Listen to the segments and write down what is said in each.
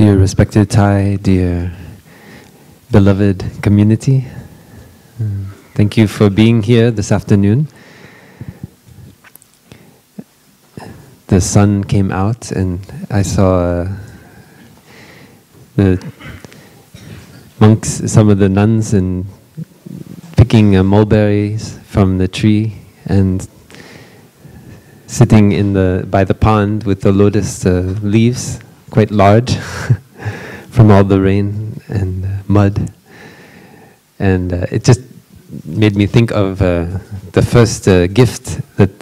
Dear respected Thai, dear beloved community, thank you for being here this afternoon. The sun came out and I saw the monks, some of the nuns, and picking mulberries from the tree and sitting by the pond with the lotus leaves, quite large, from all the rain and mud. And it just made me think of the first gift that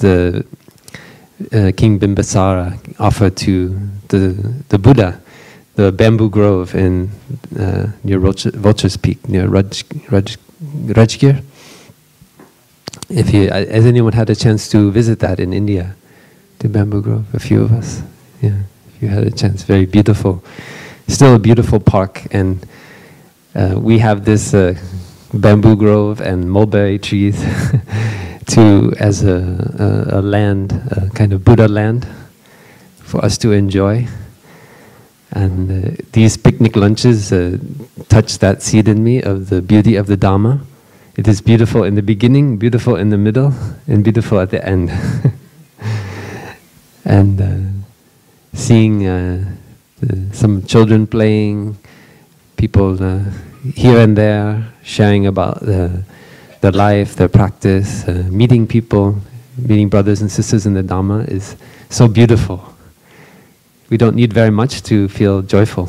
King Bimbisara offered to the Buddha, the bamboo grove in near Vulture's Peak, near Rajgir. Has anyone had a chance to visit that in India, the bamboo grove? A few of us, yeah. If you had a chance, very beautiful. Still a beautiful park, and we have this bamboo grove and mulberry trees as a land, a kind of Buddha land for us to enjoy. And these picnic lunches touch that seed in me of the beauty of the Dharma. It is beautiful in the beginning, beautiful in the middle, and beautiful at the end. And seeing some children playing, people here and there sharing about their life, their practice, meeting people, meeting brothers and sisters in the Dharma is so beautiful. We don't need very much to feel joyful.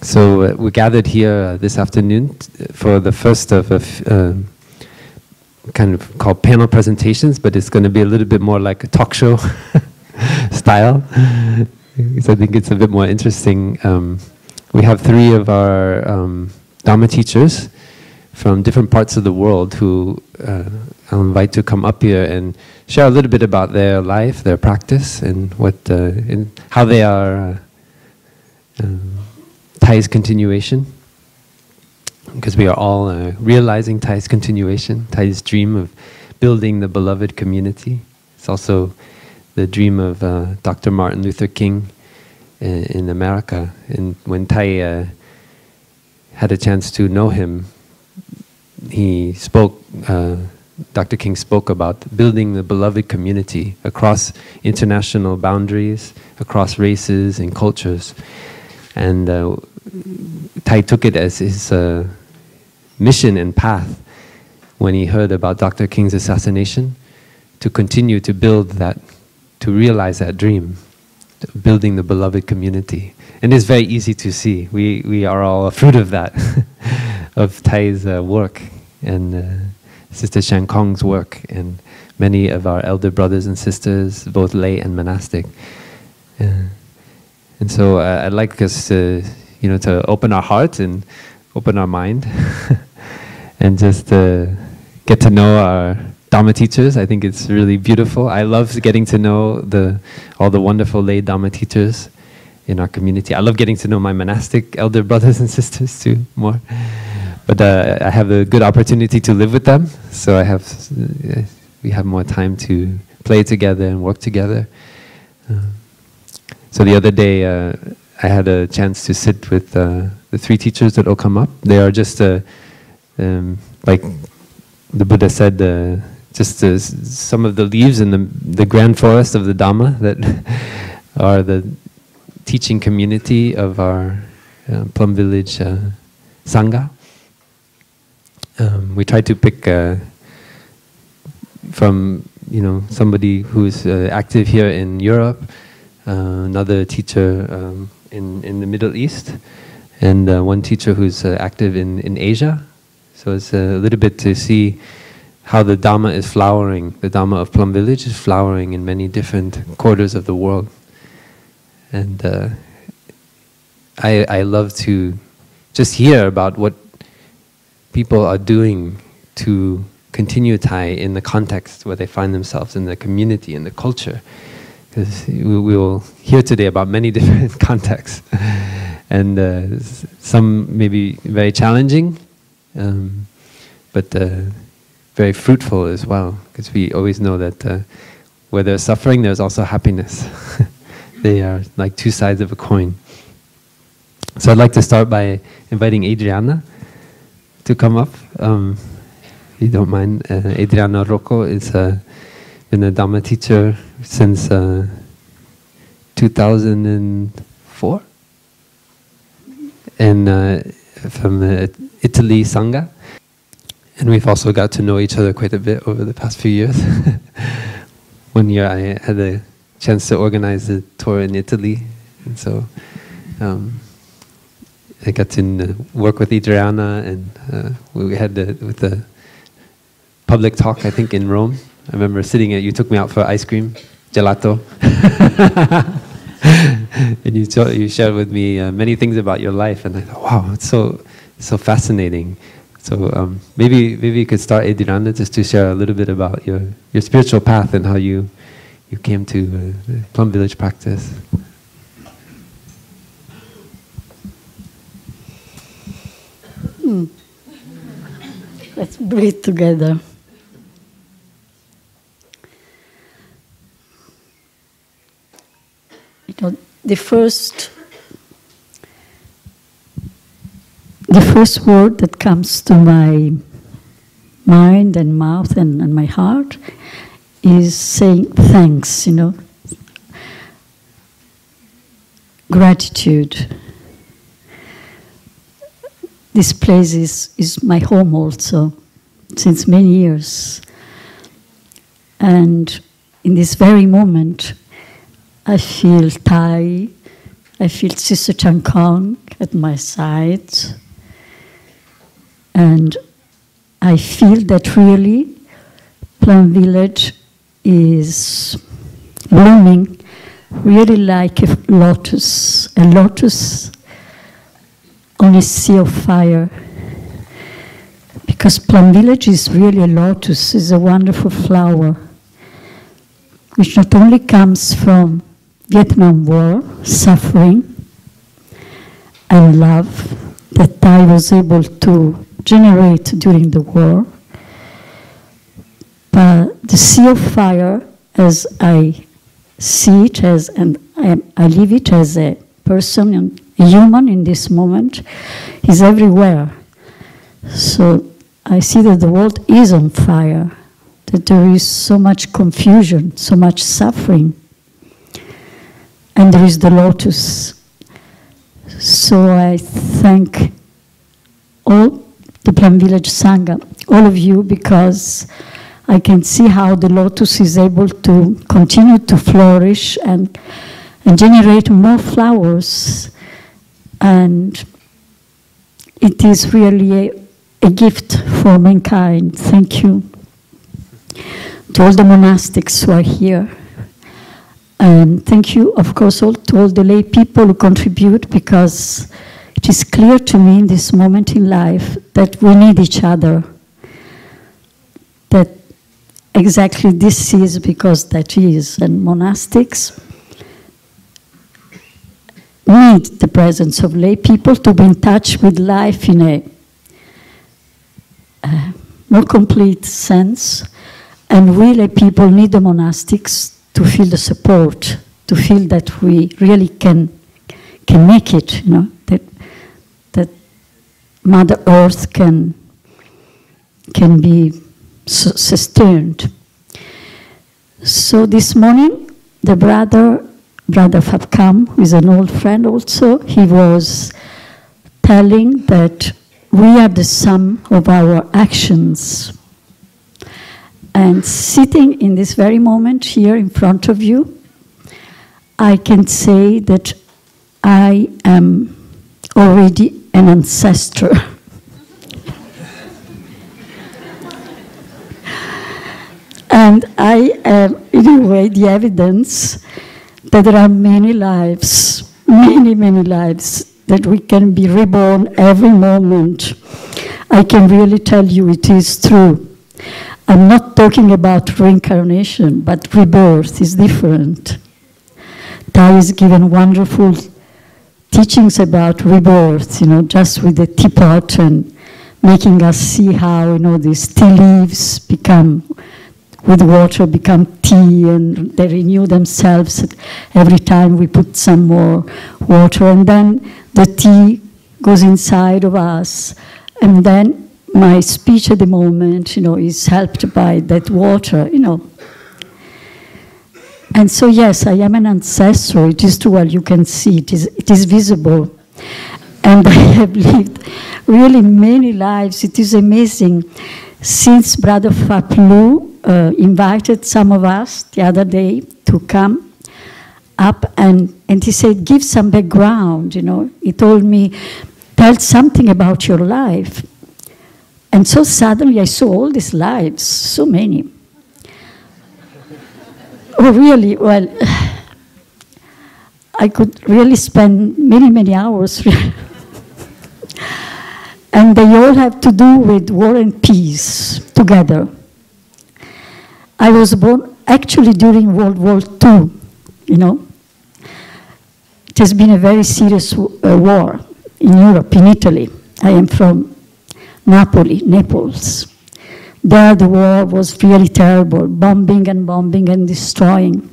So we gathered here this afternoon for the first of kind of called panel presentations, but it's going to be a little bit more like a talk show style. So I think it's a bit more interesting. We have three of our Dharma teachers from different parts of the world who I'll invite to come up here and share a little bit about their life, their practice, and how they are Thai's continuation. Because we are all realizing Thai's continuation, Thai's dream of building the beloved community. It's also the dream of Dr. Martin Luther King in America. And when Thai had a chance to know him, he spoke, Dr. King spoke about building the beloved community across international boundaries, across races and cultures. And Thai took it as his mission and path when he heard about Dr. King's assassination to continue to build that, to realize that dream, building the beloved community. And it's very easy to see. We are all a fruit of that, of Thai's work and Sister Shan Kong's work and many of our elder brothers and sisters, both lay and monastic. And so I'd like us to open our heart and open our mind and just get to know our Dharma teachers. I think it's really beautiful. I love getting to know all the wonderful lay Dharma teachers in our community. I love getting to know my monastic elder brothers and sisters too more. But I have the good opportunity to live with them, so we have more time to play together and work together. So the other day, I had a chance to sit with the three teachers that will come up. They are just, like the Buddha said, just some of the leaves in the grand forest of the Dhamma that are the teaching community of our Plum Village Sangha. We try to pick from somebody who's active here in Europe, another teacher in the Middle East, and one teacher who's active in Asia. So it's a little bit to see how the Dhamma is flowering. The Dhamma of Plum Village is flowering in many different quarters of the world. And I love to just hear about what people are doing to continue Thai in the context where they find themselves, in the community, in the culture. Because we will hear today about many different contexts. And some may be very challenging, but very fruitful as well. Because we always know that where there's suffering, there's also happiness. They are like two sides of a coin. So I'd like to start by inviting Adriana to come up, if you don't mind. Adriana Rocco is been a Dharma teacher since 2004, and from Italy, Sangha. And we've also got to know each other quite a bit over the past few years. One year I had a chance to organize a tour in Italy, and so I got to work with Adriana, and we had with the public talk, I think, in Rome. I remember sitting you took me out for ice cream, gelato. And you shared with me many things about your life, and I thought, wow, it's so fascinating. So maybe you could start, Adriana, just to share a little bit about your spiritual path and how you came to the Plum Village practice. Let's breathe together. You know, the first word that comes to my mind and mouth and my heart is saying thanks, you know. Gratitude. This place is my home also, since many years. And in this very moment, I feel Thai, I feel Sister Chan Kong at my side, and I feel that really Plum Village is blooming really like a lotus on a sea of fire. Because Plum Village is really a lotus, is a wonderful flower, which not only comes from Vietnam War, suffering, and love that I was able to generate during the war, but the sea of fire, as I see it, and I live it as a person, a human in this moment, is everywhere. So I see that the world is on fire, that there is so much confusion, so much suffering, and there is the lotus. So I thank all the Plum Village Sangha, all of you, because I can see how the lotus is able to continue to flourish and generate more flowers. And it is really a gift for mankind. Thank you to all the monastics who are here. And thank you, of course, to all the lay people who contribute, because it is clear to me in this moment in life that we need each other. That exactly this is because that is. And monastics need the presence of lay people to be in touch with life in a more complete sense. And we lay people need the monastics to feel the support, to feel that we really can make it, you know, that Mother Earth can be sustained. So this morning, the brother Fabkam, who is an old friend also, he was telling that we are the sum of our actions. And sitting in this very moment here in front of you, I can say that I am already an ancestor. And I am, in a way, the evidence that there are many lives, many lives, that we can be reborn every moment. I can really tell you it is true. I'm not talking about reincarnation, but rebirth is different. Thai has given wonderful teachings about rebirth, you know, just with the teapot and making us see how, you know, these tea leaves become with water become tea, and they renew themselves every time we put some more water, and then the tea goes inside of us, and then my speech at the moment, is helped by that water, And so, yes, I am an ancestor. It is true, well, you can see it is visible. And I have lived really many lives. It is amazing. Since Brother Plum invited some of us the other day to come up, and he said, give some background, He told me, tell something about your life. And so suddenly I saw all these lives, so many. Oh, really? Well, I could really spend many, many hours. And they all have to do with war and peace together. I was born actually during World War II, It has been a very serious war in Europe, in Italy. I am from Naples. There the war was really terrible, bombing and destroying.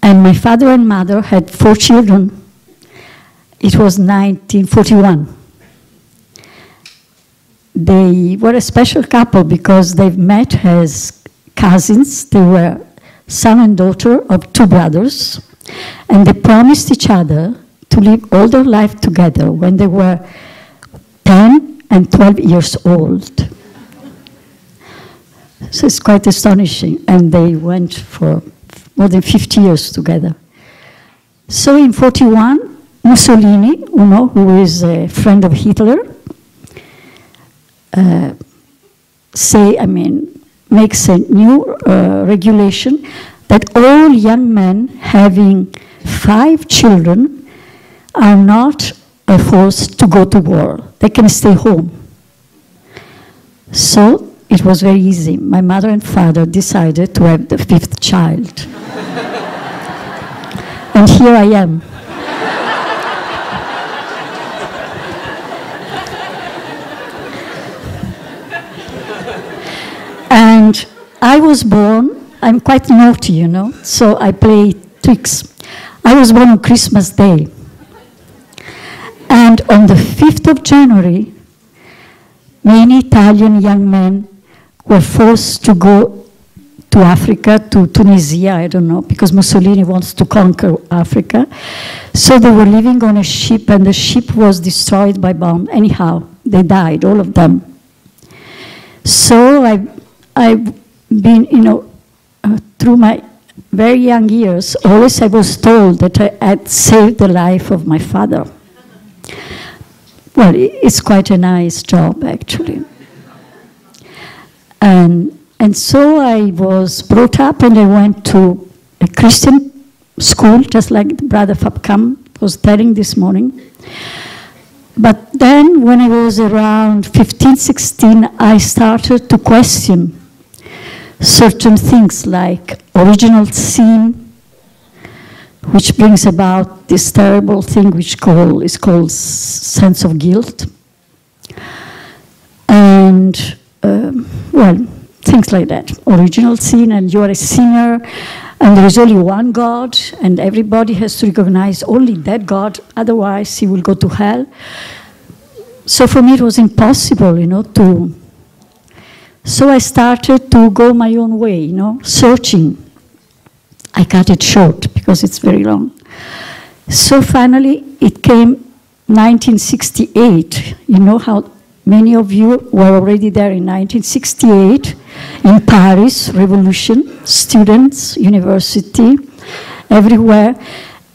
And my father and mother had 4 children. It was 1941. They were a special couple because they met as cousins. They were son and daughter of 2 brothers, and they promised each other to live all their life together when they were 10 and 12 years old. So it's quite astonishing. And they went for more than 50 years together. So in 1941, Mussolini, who is a friend of Hitler, makes a new regulation that all young men having 5 children are not forced to go to war. They can stay home. So it was very easy. My mother and father decided to have the 5th child. And here I am. And I was born, I'm quite naughty, so I play tricks. I was born on Christmas Day. And on the 5th of January, many Italian young men were forced to go to Africa, to Tunisia, I don't know, because Mussolini wants to conquer Africa. So they were living on a ship, and the ship was destroyed by bomb. Anyhow, they died, all of them. So I've been, through my very young years, always I was told that I had saved the life of my father. Well, it's quite a nice job, actually. And so I was brought up, and I went to a Christian school, just like Brother Fabcam was telling this morning. But then, when I was around 15, 16, I started to question certain things like original sin, which brings about this terrible thing which is called sense of guilt. And, things like that. Original sin, and you are a sinner, and there is only one God, and everybody has to recognize only that God, otherwise he will go to hell. So for me it was impossible, to... So I started to go my own way, searching. I cut it short because it's very long. So finally it came 1968. You know how many of you were already there in 1968 in Paris, revolution, students, university, everywhere.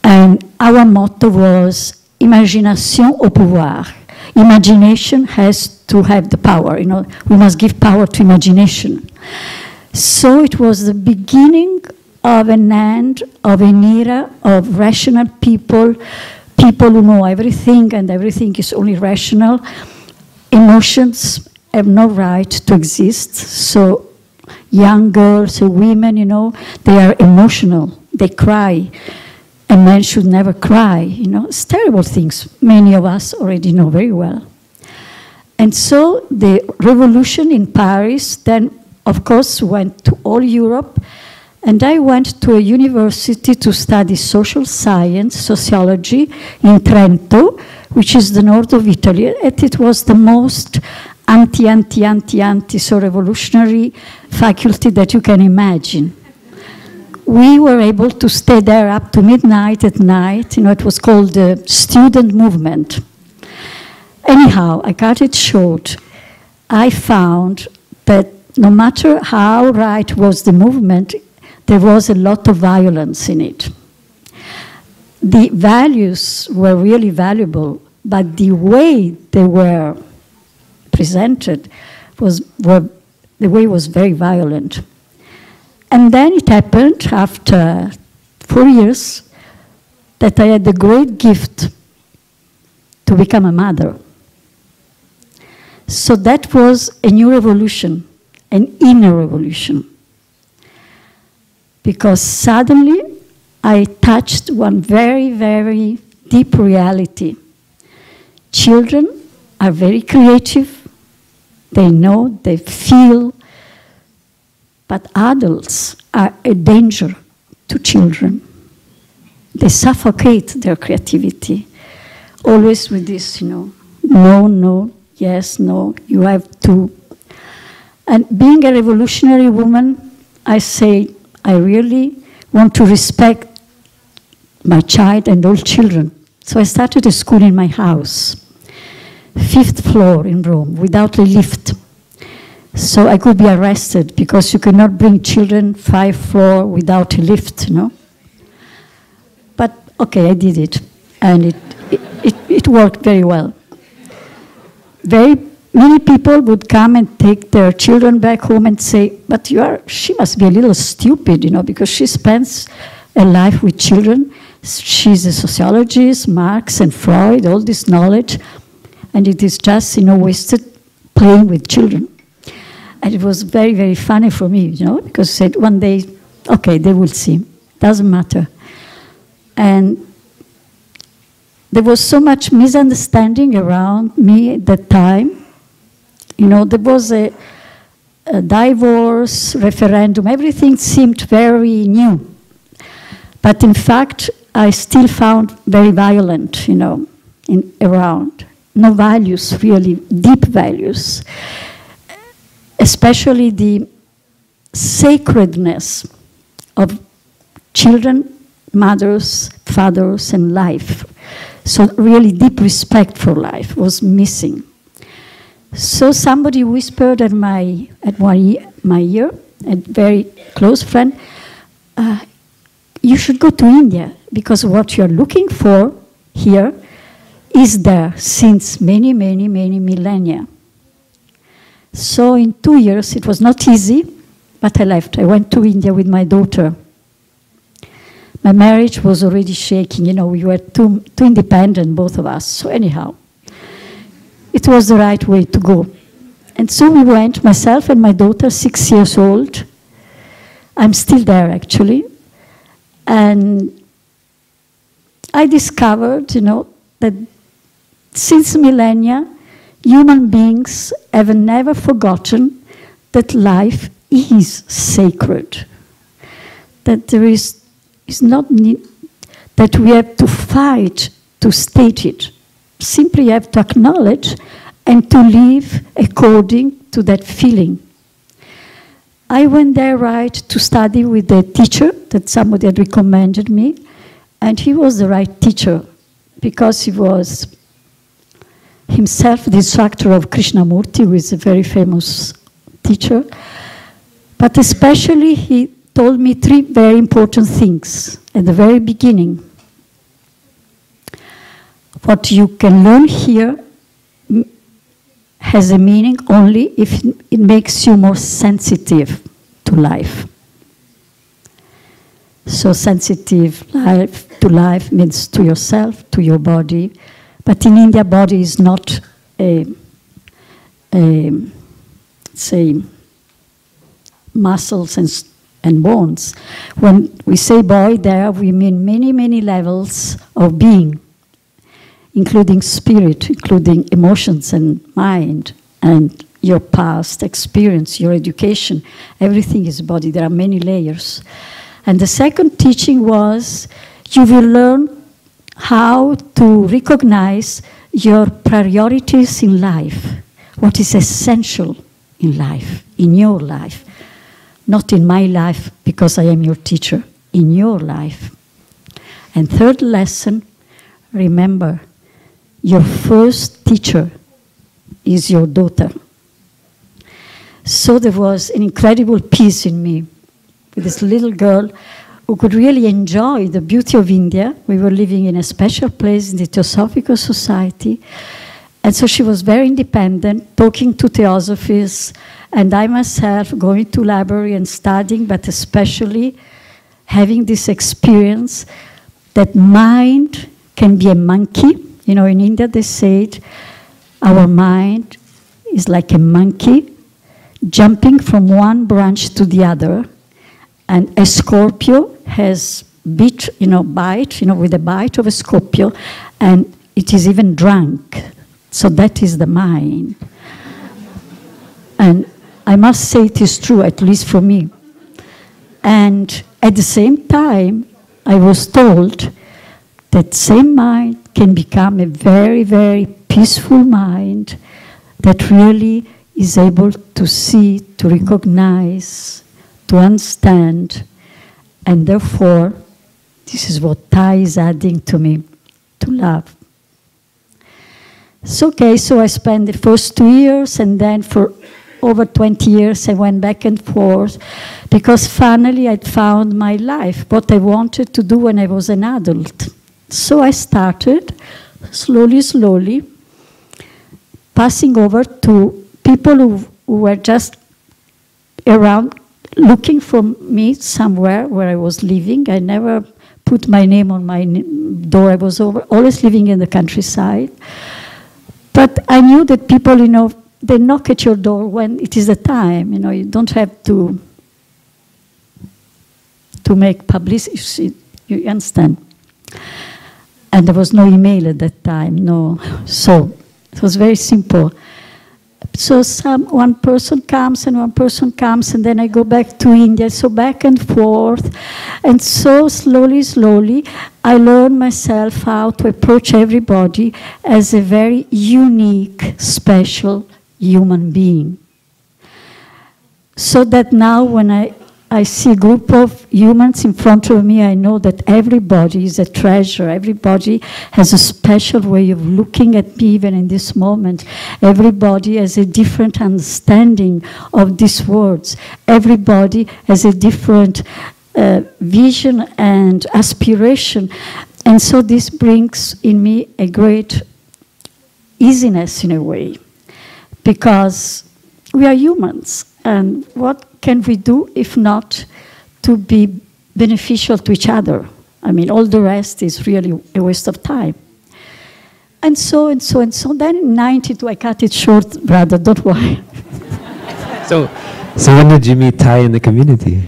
And our motto was, imagination au pouvoir. Imagination has to have the power, we must give power to imagination. So it was the beginning of an end of an era of rational people who know everything, and everything is only rational. Emotions have no right to exist. So young girls and women, they are emotional, they cry. A man should never cry, it's terrible things many of us already know very well. And so the revolution in Paris then of course, went to all Europe, and I went to a university to study social science, sociology in Trento, which is the north of Italy, and it was the most anti, so revolutionary faculty that you can imagine. We were able to stay there up to midnight at night. It was called the student movement. Anyhow, I cut it short. I found that no matter how right was the movement, there was a lot of violence in it. The values were really valuable, but the way they were presented the way was very violent. And then it happened after 4 years that I had the great gift to become a mother. So that was a new revolution, an inner revolution. Because suddenly I touched one very, very deep reality. Children are very creative. They know, they feel, but adults are a danger to children. They suffocate their creativity, always with this, no, no, yes, no, you have to. And being a revolutionary woman, I say, I really want to respect my child and all children. So I started a school in my house. 5th floor in Rome, without a lift. So I could be arrested because you cannot bring children 5th floor without a lift, But okay, I did it, and it worked very well. Very many people would come and take their children back home and say, but she must be a little stupid, because she spends a life with children. She's a sociologist, Marx and Freud, all this knowledge. And it is just, wasted playing with children. And it was very, very funny for me, because I said one day, okay, they will see. Doesn't matter. And there was so much misunderstanding around me at that time. There was a divorce, referendum, everything seemed very new. But in fact, I still found very violent, around. No values, really, deep values. Especially the sacredness of children, mothers, fathers, and life. So really deep respect for life was missing. So somebody whispered at my ear, a very close friend, you should go to India, because what you're looking for here is there since many, many, many millennia. So in 2 years, it was not easy, but I left. I went to India with my daughter. My marriage was already shaking. We were too independent, both of us. So anyhow, it was the right way to go. And so we went, myself and my daughter, 6 years old. I'm still there, actually. And I discovered, that since millennia, human beings have never forgotten that life is sacred. That there is not need, that we have to fight to state it. Simply have to acknowledge and to live according to that feeling. I went there, to study with a teacher that somebody had recommended me, and he was the right teacher because he was himself the instructor of Krishnamurti, who is a very famous teacher. But especially he told me 3 very important things at the very beginning. What you can learn here has a meaning only if it makes you more sensitive to life. So sensitive to life means to yourself, to your body. But in India, body is not say, muscles and bones. When we say body there, we mean many, many levels of being, including spirit, including emotions and mind and your past experience, your education. Everything is body. There are many layers. And the second teaching was, you will learn how to recognize your priorities in life, what is essential in life, in your life. Not in my life, because I am your teacher, in your life. And third lesson, remember, your first teacher is your daughter. So there was an incredible peace in me with this little girl who could really enjoy the beauty of India. We were living in a special place in the Theosophical Society. And so she was very independent, talking to theosophists, and I myself going to library and studying, but especially having this experience that mind can be a monkey. You know, in India they say it, our mind is like a monkey jumping from one branch to the other, and a Scorpio has bite, with the bite of a Scorpio, and it is even drunk. So that is the mind. And I must say it is true, at least for me. And at the same time, I was told that same mind can become a very, very peaceful mind that really is able to see, to recognize, to understand, and therefore, this is what Thai is adding to me, to love. So, okay, so I spent the first 2 years, and then for over 20 years I went back and forth, because finally I'd found my life, what I wanted to do when I was an adult. So I started, slowly, passing over to people who were just around looking for me somewhere where I was living. I never put my name on my door. I was always living in the countryside. But I knew that people, they knock at your door when it is the time. You don't have to make publicity. You understand? And there was no email at that time, no. So it was very simple. So one person comes and one person comes, and then I go back to India, so back and forth. And so slowly, I learned myself how to approach everybody as a very unique, special human being. So that now when I see a group of humans in front of me, I know that everybody is a treasure. Everybody has a special way of looking at me even in this moment. Everybody has a different understanding of these words. Everybody has a different vision and aspiration. And so this brings in me a great easiness in a way, because we are humans. And what can we do if not to be beneficial to each other? I mean, all the rest is really a waste of time. And so. Then in 92, I cut it short, brother, don't worry. So when did you meet Thai in the community?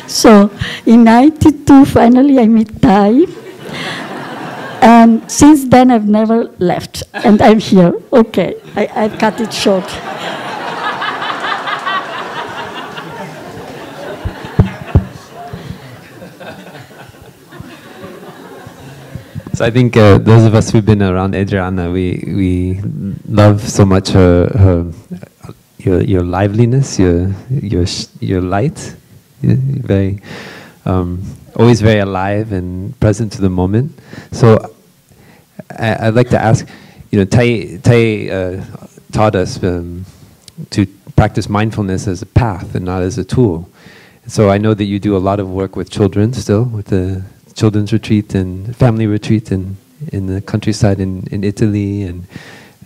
So in 92, finally I meet Thai. And since then, I've never left, and I'm here. Okay, I've cut it short. So I think those of us who've been around Adriana, we love so much your liveliness, your light, very. Always very alive and present to the moment. So I'd like to ask, Thai taught us to practice mindfulness as a path and not as a tool. So I know that you do a lot of work with children still, with the children's retreat and family retreat in the countryside in Italy, and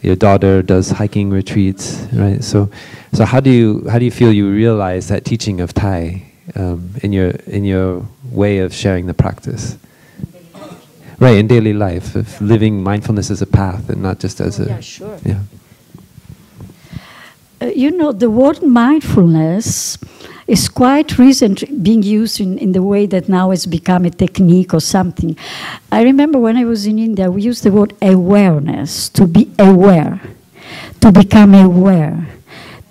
your daughter does hiking retreats, right? So how do you feel you realize that teaching of Thai in your way of sharing the practice? Right, in daily life, of living mindfulness as a path and not just as a... Yeah, sure. Yeah. The word mindfulness is quite recent being used in the way that now has become a technique or something. I remember when I was in India, we used the word awareness, to be aware, to become aware,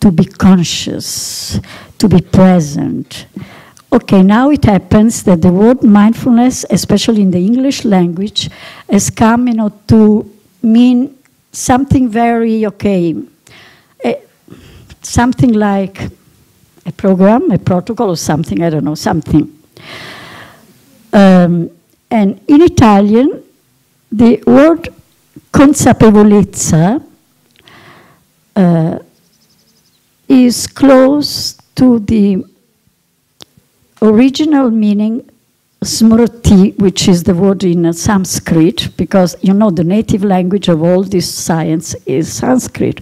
to be conscious, to be present. Okay, now it happens that the word mindfulness, especially in the English language, has come, to mean something very, something like a program, a protocol, or something, I don't know, something. And in Italian, the word consapevolezza is close to the original meaning smrti, which is the word in Sanskrit, because the native language of all this science is Sanskrit.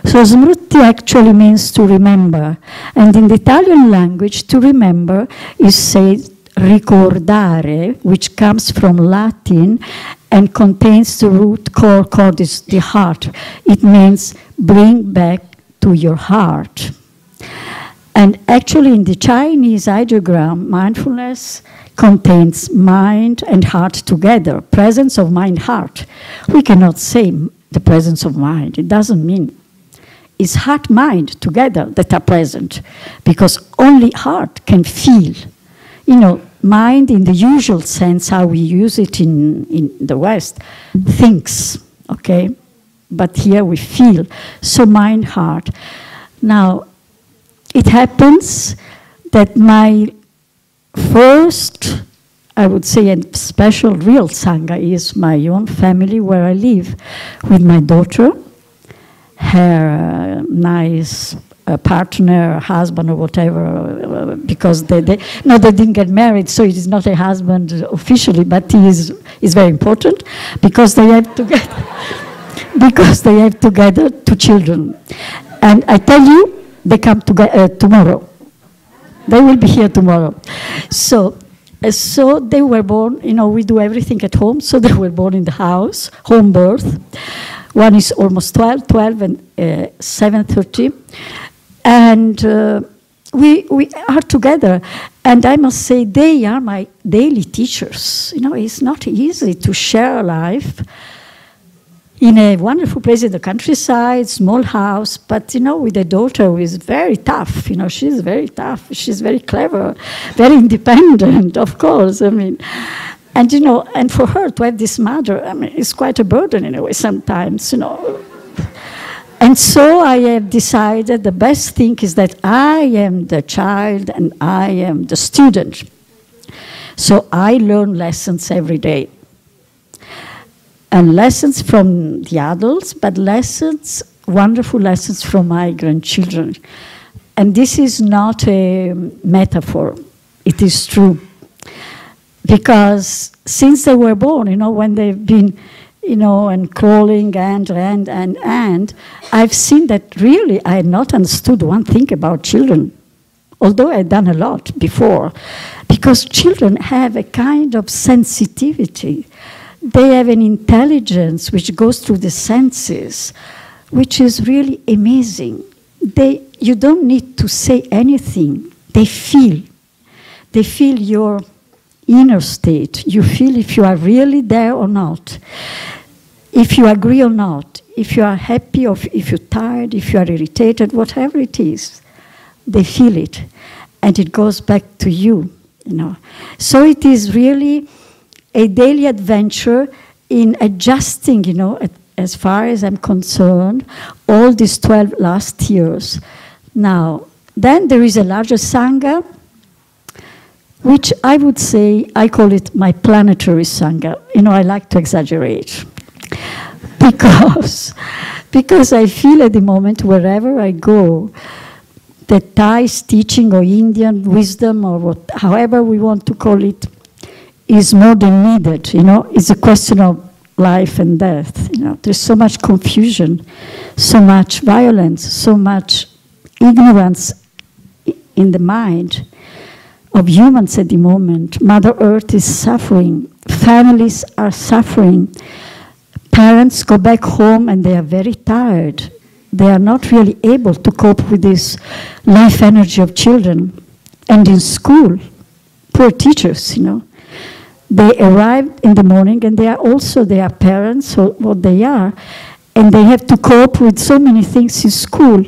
So smrti actually means to remember, and in the Italian language, to remember is said ricordare, which comes from Latin and contains the root core is the heart. It means bring back to your heart. And actually in the Chinese ideogram, mindfulness contains mind and heart together, presence of mind, heart. We cannot say the presence of mind. It doesn't mean it's heart, mind together that are present, because only heart can feel. Mind in the usual sense, how we use it in the West, thinks, okay? But here we feel. So mind, heart. Now, it happens that my first, I would say, a special real Sangha is my own family where I live with my daughter, her nice partner, husband, or whatever, because they didn't get married, so it is not a husband officially, but he is very important because they have together, two children. And I tell you, they come tomorrow. They will be here tomorrow. So they were born, we do everything at home, so they were born in the house, home birth. One is almost 12 and 7:30. And we are together. And I must say, they are my daily teachers. It's not easy to share a life in a wonderful place in the countryside, small house, but, with a daughter who is very tough. She's very tough. She's very clever, very independent, of course. And, and for her to have this mother, it's quite a burden in a way sometimes, And so I have decided the best thing is that I am the child and I am the student. So I learn lessons every day. And lessons from the adults, but wonderful lessons from my grandchildren. And this is not a metaphor. It is true. Because since they were born, when they've been, and crawling and, I've seen that really I had not understood one thing about children, although I had done a lot before. Because children have a kind of sensitivity. They have an intelligence which goes through the senses, which is really amazing. You don't need to say anything. They feel. They feel your inner state. You feel if you are really there or not, if you agree or not, if you are happy or if you're tired, if you are irritated, whatever it is, they feel it. And it goes back to you, So it is really a daily adventure in adjusting, as far as I'm concerned, all these 12 last years. Now, then there is a larger Sangha, which I would say, I call it my planetary Sangha. I like to exaggerate. Because I feel at the moment, wherever I go, that Thai teaching or Indian wisdom or however we want to call it, is more than needed, It's a question of life and death, There's so much confusion, so much violence, so much ignorance in the mind of humans at the moment. Mother Earth is suffering. Families are suffering. Parents go back home and they are very tired they are not really able to cope with this life energy of children. And in school, poor teachers, they arrive in the morning and they are parents, or what they are, and they have to cope with so many things in school.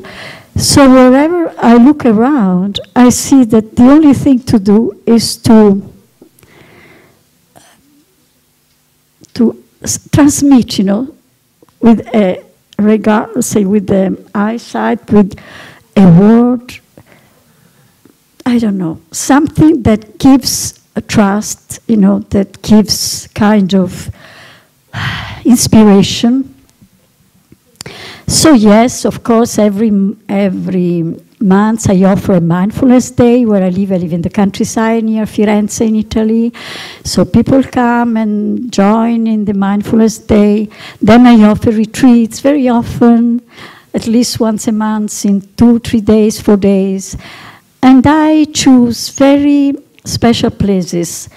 So wherever I look around, I see that the only thing to do is to transmit, with a regard, say with the eyesight, with a word, I don't know, something that gives a trust, that gives kind of inspiration. So yes, of course, every month I offer a mindfulness day where I live in the countryside near Firenze in Italy. So people come and join in the mindfulness day. Then I offer retreats very often, at least once a month in 2, 3 days, 4 days. And I choose very special places,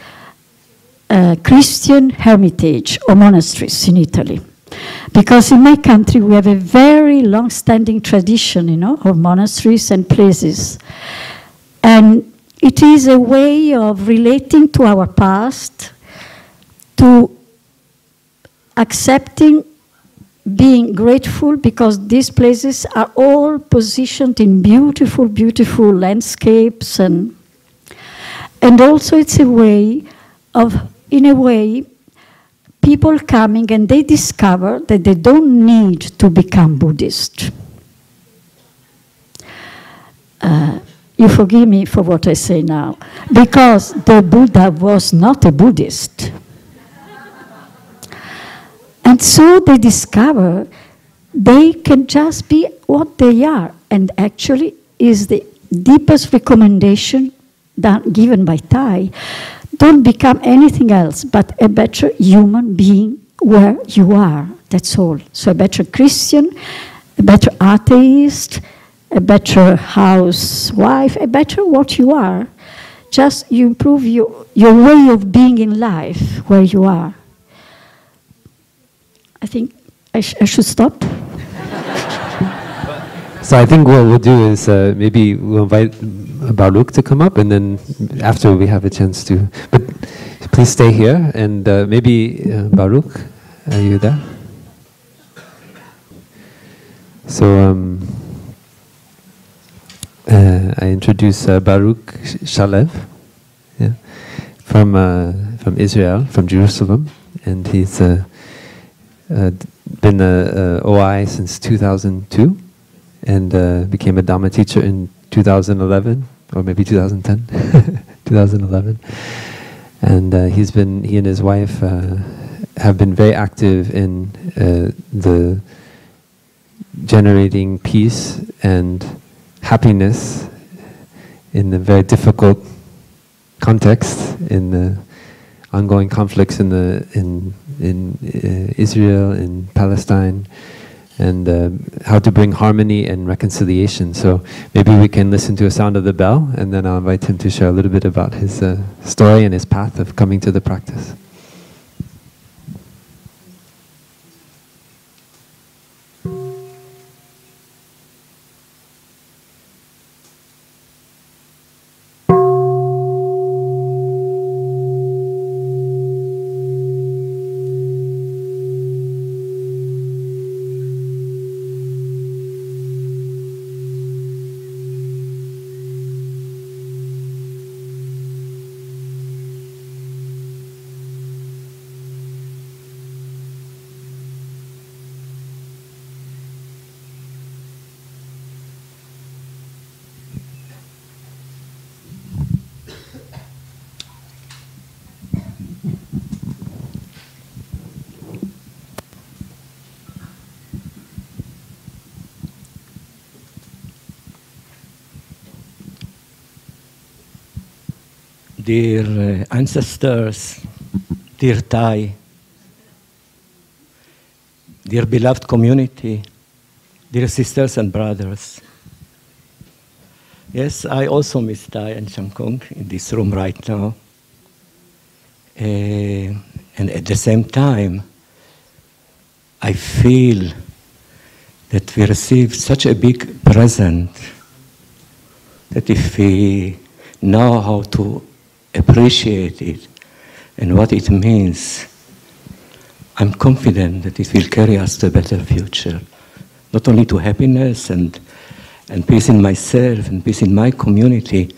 Christian hermitage or monasteries in Italy. Because in my country we have a very long-standing tradition, of monasteries and places. And it is a way of relating to our past, to accepting, being grateful, because these places are all positioned in beautiful, beautiful landscapes. And also it's a way of, in a way, people coming and they discover that they don't need to become Buddhist. You forgive me for what I say now, because the Buddha was not a Buddhist. And so they discover they can just be what they are, and actually is the deepest recommendation given by Thai. Don't become anything else but a better human being where you are. That's all. So a better Christian, a better atheist, a better housewife, a better what you are. Just you improve your way of being in life where you are. I think I should stop. So I think what we'll do is maybe we'll invite Baruch to come up, and then after we have a chance to. But please stay here, and maybe Baruch, are you there? So I introduce Baruch Shalev, yeah, from Israel, from Jerusalem, and he's been a OI since 2002. And became a Dharma teacher in 2011, or maybe 2010, 2011. And he and his wife have been very active in the generating peace and happiness in a very difficult context, in the ongoing conflicts in Israel, in Palestine, and how to bring harmony and reconciliation. So maybe we can listen to a sound of the bell, and then I'll invite him to share a little bit about his story and his path of coming to the practice. Dear ancestors, dear Thai, dear beloved community, dear sisters and brothers. Yes, I also miss Thai and Shangkong in this room right now. And at the same time, I feel that we received such a big present that if we know how to appreciate it and what it means, I'm confident that it will carry us to a better future, not only to happiness and peace in myself and peace in my community,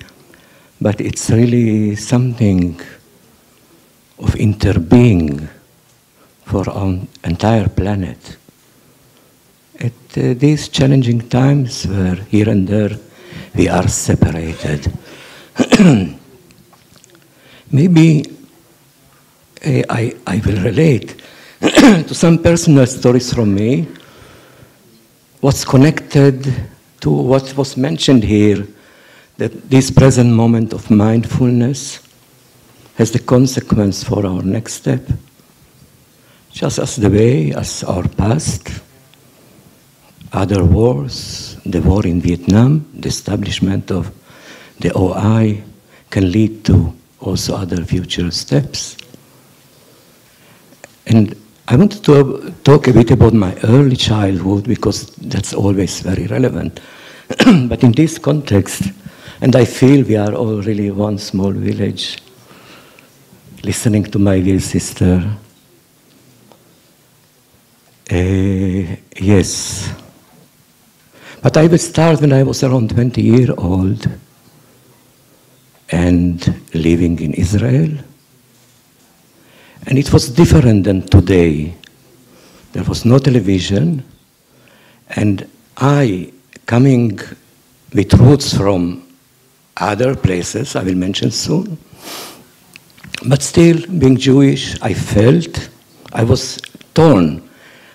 but it's really something of interbeing for our entire planet. At these challenging times where here and there we are separated, maybe I will relate to some personal stories from me, what's connected to what was mentioned here, that this present moment of mindfulness has the consequence for our next step, just as the way as our past, other wars, the war in Vietnam, the establishment of the OI can lead to also other future steps. And I want to talk a bit about my early childhood because that's always very relevant. But in this context, and I feel we are all really one small village, listening to my dear sister. Yes. But I will start when I was around 20 years old and living in Israel. And it was different than today. There was no television, and I, coming with roots from other places, I will mention soon, but still being Jewish, I felt, I was torn.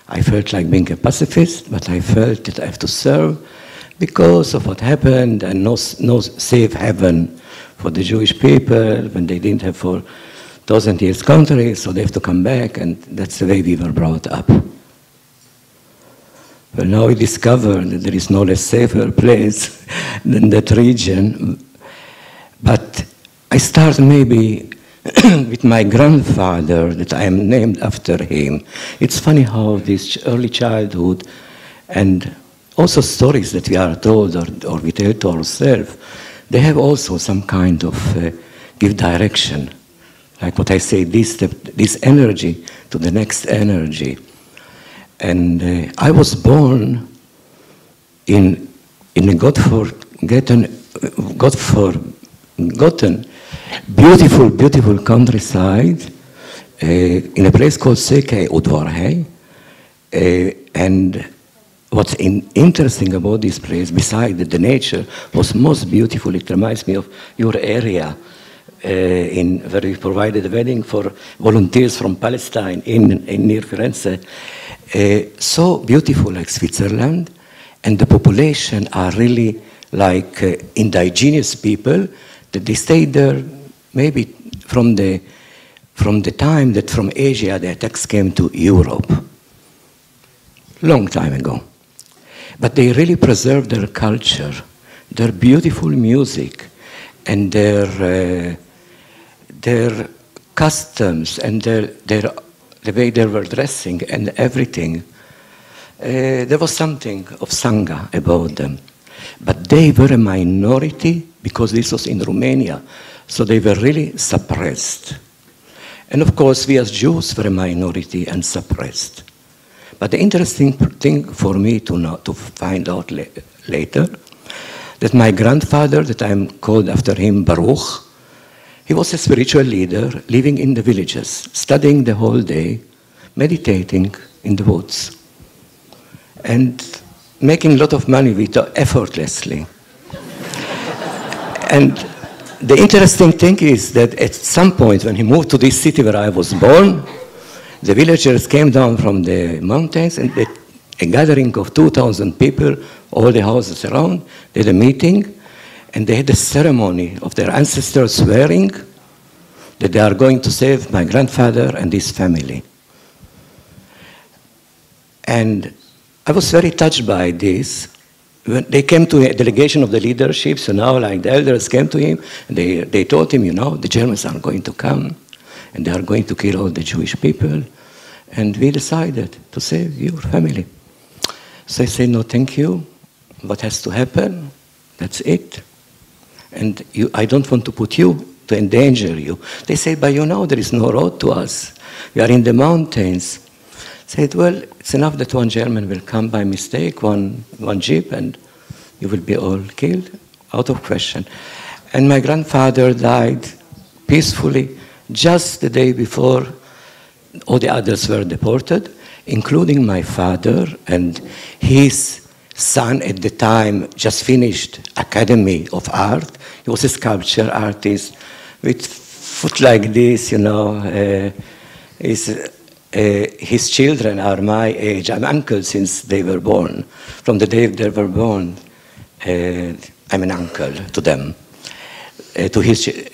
I felt like being a pacifist, but I felt that I have to serve because of what happened and no safe haven for the Jewish people when they didn't have for 1,000 years country, so they have to come back, and that's the way we were brought up. Well, now we discover that there is no less safer place than that region. But I start maybe with my grandfather, that I am named after him. It's funny how this early childhood and also stories that we are told or we tell to ourselves, they have also some kind of give direction. Like what I say, this energy to the next energy. And I was born in a God-forgotten, beautiful, beautiful countryside in a place called Seke Udvarhei. And what's interesting about this place, besides that the nature was most beautiful, it reminds me of your area where we provided a wedding for volunteers from Palestine in near Firenze. So beautiful like Switzerland, and the population are really like indigenous people, that they stayed there maybe from the time that from Asia the attacks came to Europe, long time ago. But they really preserved their culture, their beautiful music, and their customs, and the way they were dressing and everything. There was something of Sangha about them. But they were a minority because this was in Romania. So they were really suppressed. And of course, we as Jews were a minority and suppressed. But the interesting thing for me to find out later, that my grandfather, that I'm called after him, Baruch, he was a spiritual leader living in the villages, studying the whole day, meditating in the woods, and making a lot of money with effortlessly. And the interesting thing is that at some point when he moved to this city where I was born, the villagers came down from the mountains, and a gathering of 2,000 people, all the houses around, they had a meeting, and they had a ceremony of their ancestors swearing that they are going to save my grandfather and his family. And I was very touched by this. When they came to a delegation of the leadership, so now like the elders came to him, and they told him, you know, the Germans are going to come, and they are going to kill all the Jewish people, and we decided to save your family. So I say, no, thank you. What has to happen? That's it. And I don't want to put you, to endanger you. They say, but you know, there is no road to us. We are in the mountains. I said, well, it's enough that one German will come by mistake, one jeep, and you will be all killed, out of question. And my grandfather died peacefully just the day before all the others were deported, including my father and his son at the time just finished Academy of Art. He was a sculpture artist with foot like this, you know. His children are my age. I'm uncle since they were born. From the day they were born, I'm an uncle to them.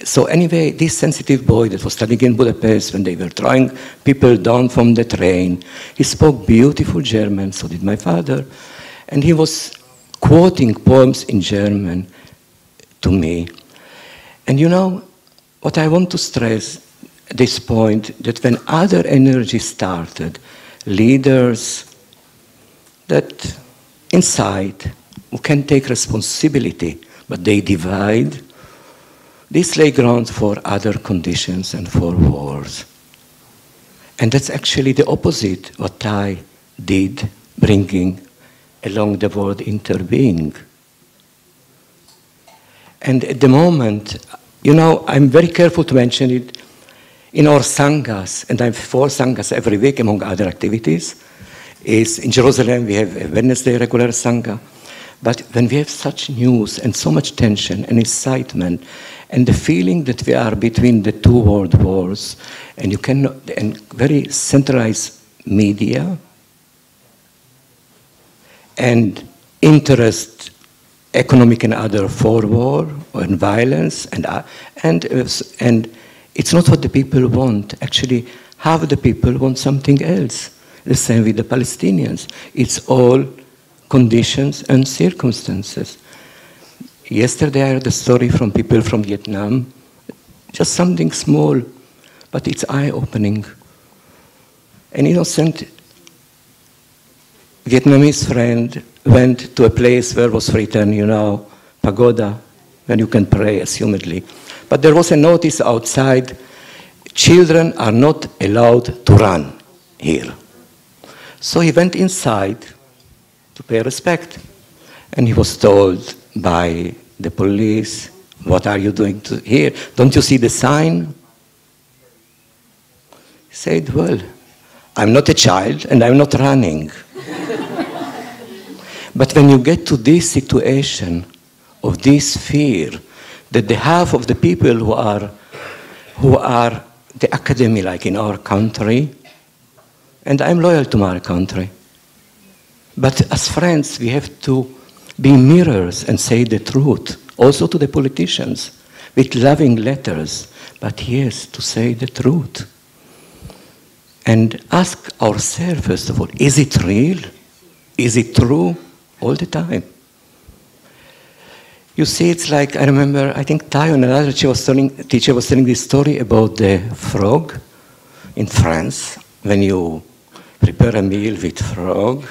So anyway, this sensitive boy that was studying in Budapest when they were throwing people down from the train, he spoke beautiful German, so did my father, and he was quoting poems in German to me. And you know, what I want to stress at this point, that when other energy started, leaders that inside who can take responsibility, but they divide, this lay ground for other conditions and for wars. And that's actually the opposite what I did, bringing along the word interbeing. And at the moment, you know, I'm very careful to mention it, in our sanghas, and I have 4 sanghas every week among other activities, is in Jerusalem we have a Wednesday regular sangha. But when we have such news and so much tension and excitement, and the feeling that we are between the 2 world wars, and you cannot, and very centralized media, and interest, economic and other, for war and violence, and it's not what the people want. Actually, half the people want something else. The same with the Palestinians. It's all conditions and circumstances. Yesterday I heard a story from people from Vietnam, just something small, but it's eye-opening. An innocent Vietnamese friend went to a place where was written, you know, pagoda, when you can pray, assumedly. But there was a notice outside, children are not allowed to run here. So he went inside to pay respect. And he was told by the police, what are you doing here? Don't you see the sign? He said, well, I'm not a child and I'm not running. But when you get to this situation of this fear, that the half of the people who are the academy, like in our country, and I'm loyal to my country, but as friends, we have to be mirrors and say the truth, also to the politicians, with loving letters, but yes, to say the truth. And ask ourselves, first of all, is it real? Is it true? All the time. You see, it's like, I remember, I think Tayo, another teacher was telling this story about the frog in France. When you prepare a meal with frog,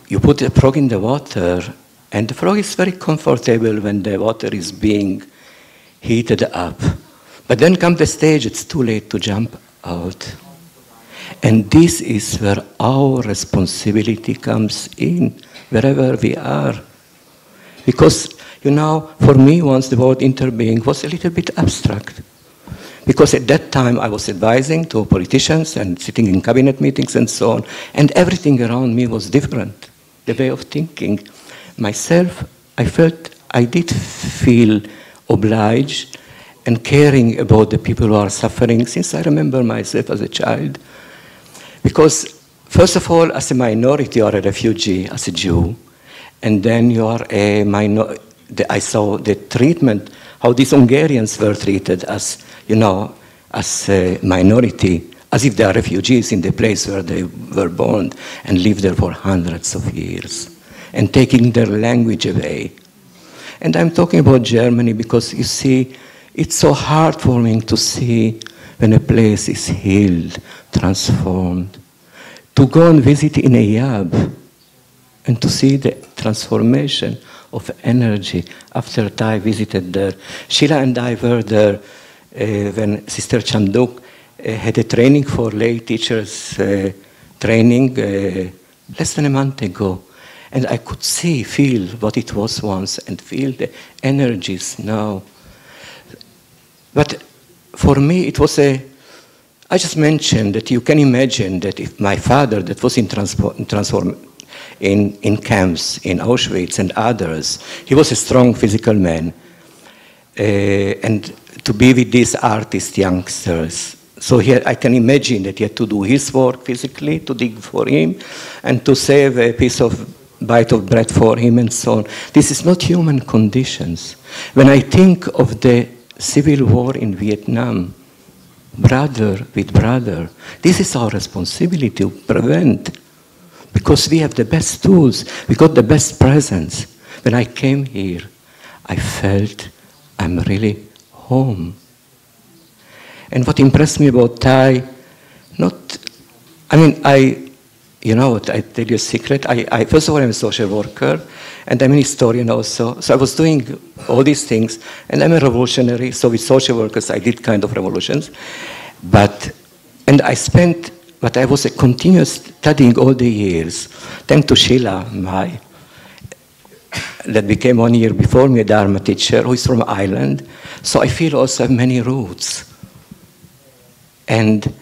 you put the frog in the water, and the frog is very comfortable when the water is being heated up. But then comes the stage, it's too late to jump out. And this is where our responsibility comes in, wherever we are. Because, you know, for me, once the word interbeing was a little bit abstract. Because at that time, I was advising to politicians and sitting in cabinet meetings and so on, and everything around me was different, the way of thinking. Myself, I did feel obliged and caring about the people who are suffering, since I remember myself as a child. Because, first of all, as a minority, you are a refugee, as a Jew, and then you are a minority. I saw the treatment, how these Hungarians were treated as, you know, as a minority, as if they are refugees in the place where they were born and lived there for hundreds of years, and taking their language away. And I'm talking about Germany because, you see, it's so heartwarming to see when a place is healed, transformed. To go and visit in a yab, and to see the transformation of energy after I visited there. Sheila and I were there when Sister Chanduk had a training for lay teachers training less than a month ago. And I could feel what it was once and feel the energies now. But for me, it was I just mentioned that you can imagine that if my father, that was in camps in Auschwitz and others, he was a strong physical man, and to be with these artist youngsters. So I can imagine that he had to do his work physically, to dig for him, and to save a bite of bread for him and so on. This is not human conditions. When I think of the civil war in Vietnam, brother with brother, this is our responsibility to prevent, because we have the best tools, we got the best presents. When I came here, I felt I'm really home. And what impressed me about Thai, you know what, I tell you a secret. I first of all, I'm a social worker, and I'm an historian also. So I was doing all these things, and I'm a revolutionary. So with social workers, I did kind of revolutions. And I was a continuous studying all the years. Thanks to Sheila, that became 1 year before me a Dharma teacher, who is from Ireland. So I feel also I have many roots. And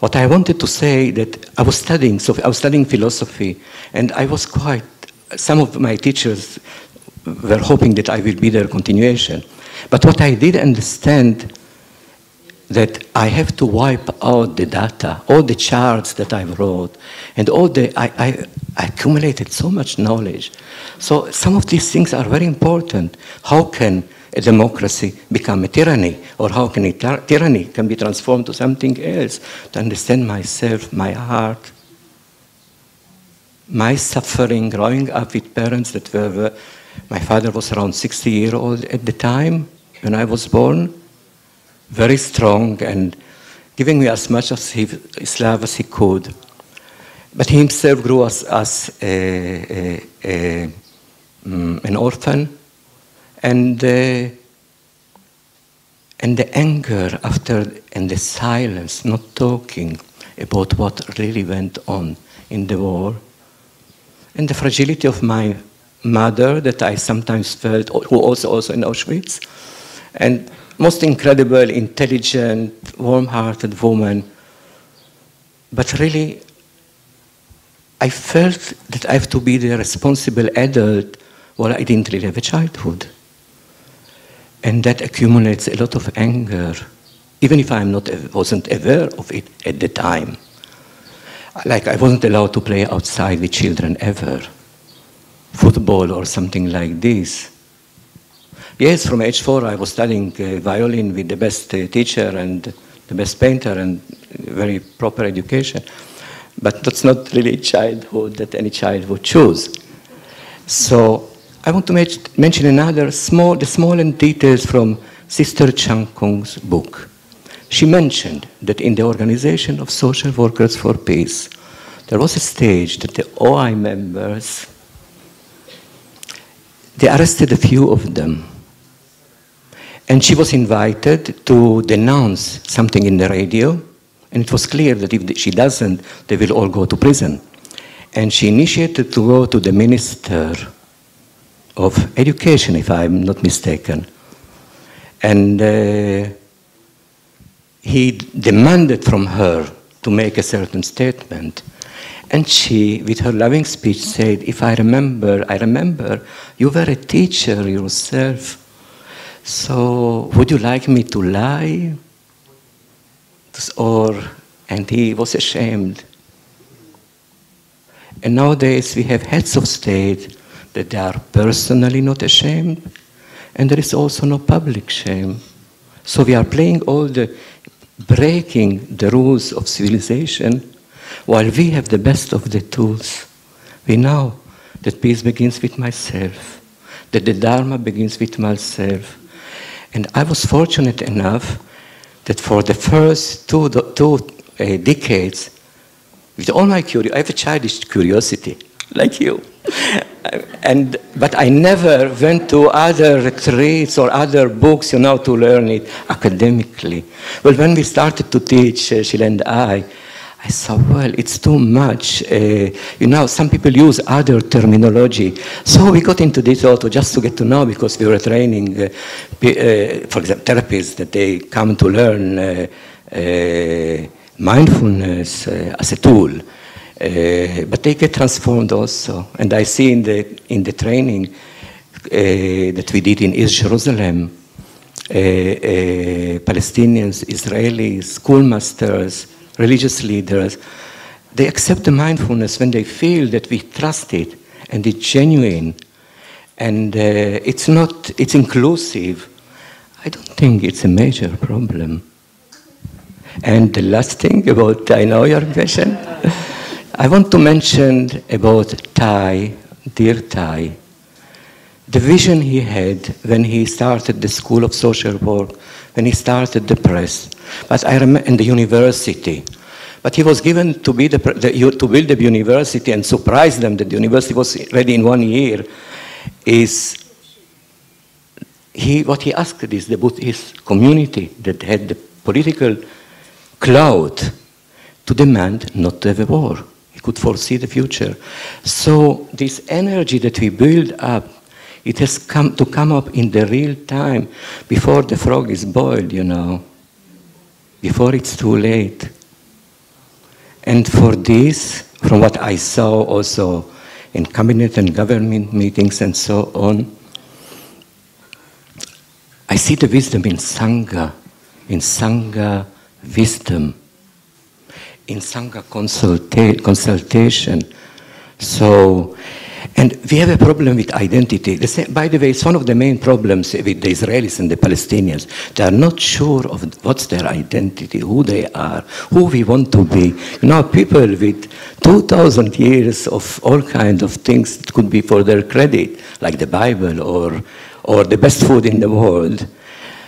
what I wanted to say that I was studying philosophy, and I was some of my teachers were hoping that I will be their continuation. But what I did understand, that I have to wipe out the data, all the charts that I wrote, and I accumulated so much knowledge. So some of these things are very important. How can a democracy become a tyranny, or how can a tyranny can be transformed to something else? To understand myself, my heart, my suffering, growing up with parents that were my father was around 60 years old at the time when I was born, very strong and giving me as much of his love as he could. But he himself grew as an orphan. And the anger and the silence, not talking about what really went on in the war, and the fragility of my mother that I sometimes felt, who also in Auschwitz, and most incredible, intelligent, warm-hearted woman. But really, I felt that I have to be the responsible adult while I didn't really have a childhood. And that accumulates a lot of anger, even if I wasn't aware of it at the time. Like I wasn't allowed to play outside with children ever, football or something like this. Yes, from age 4 I was studying violin with the best teacher and the best painter and very proper education. But that's not really childhood that any child would choose. So I want to mention the small details from Sister Chang Kung's book. She mentioned that in the Organization of Social Workers for Peace, there was a stage that the OI members, they arrested a few of them. And she was invited to denounce something in the radio, and it was clear that if she doesn't, they will all go to prison. And she initiated to go to the Minister of Education, if I'm not mistaken. And he demanded from her to make a certain statement. And she, with her loving speech, said, if I remember, you were a teacher yourself. So would you like me to lie? And he was ashamed. And nowadays we have heads of state that they are personally not ashamed, and there is also no public shame. So we are playing breaking the rules of civilization, while we have the best of the tools. We know that peace begins with myself, that the Dharma begins with myself. And I was fortunate enough that for the first two decades, with all my curiosity, I have a childish curiosity. like you. But I never went to other retreats or other books, to learn it academically. Well, when we started to teach, Sheila and I thought, well, it's too much. Some people use other terminology. So we got into this also just to get to know, because we were training, for example, therapists that they come to learn mindfulness as a tool. But they get transformed also. And I see in the training that we did in East Jerusalem, Palestinians, Israelis, schoolmasters, religious leaders, they accept the mindfulness when they feel that we trust it and it's genuine and it's inclusive. I don't think it's a major problem. And the last thing about, I know your question, I want to mention about Thai, dear Thai, the vision he had when he started the School of Social Work, when he started the press, but I remember in the university. But he was given to build the university and surprise them that the university was ready in 1 year. What he asked is his community that had the political clout to demand not to have a war. He could foresee the future. So this energy that we build up, it has come up in the real time, before the frog is boiled, before it's too late. And for this, from what I saw also in cabinet and government meetings and so on, I see the wisdom in Sangha wisdom, in Sangha consultation. So, and we have a problem with identity. By the way, it's one of the main problems with the Israelis and the Palestinians. They are not sure of what's their identity, who they are, who we want to be. People with 2,000 years of all kinds of things that could be for their credit, like the Bible or the best food in the world.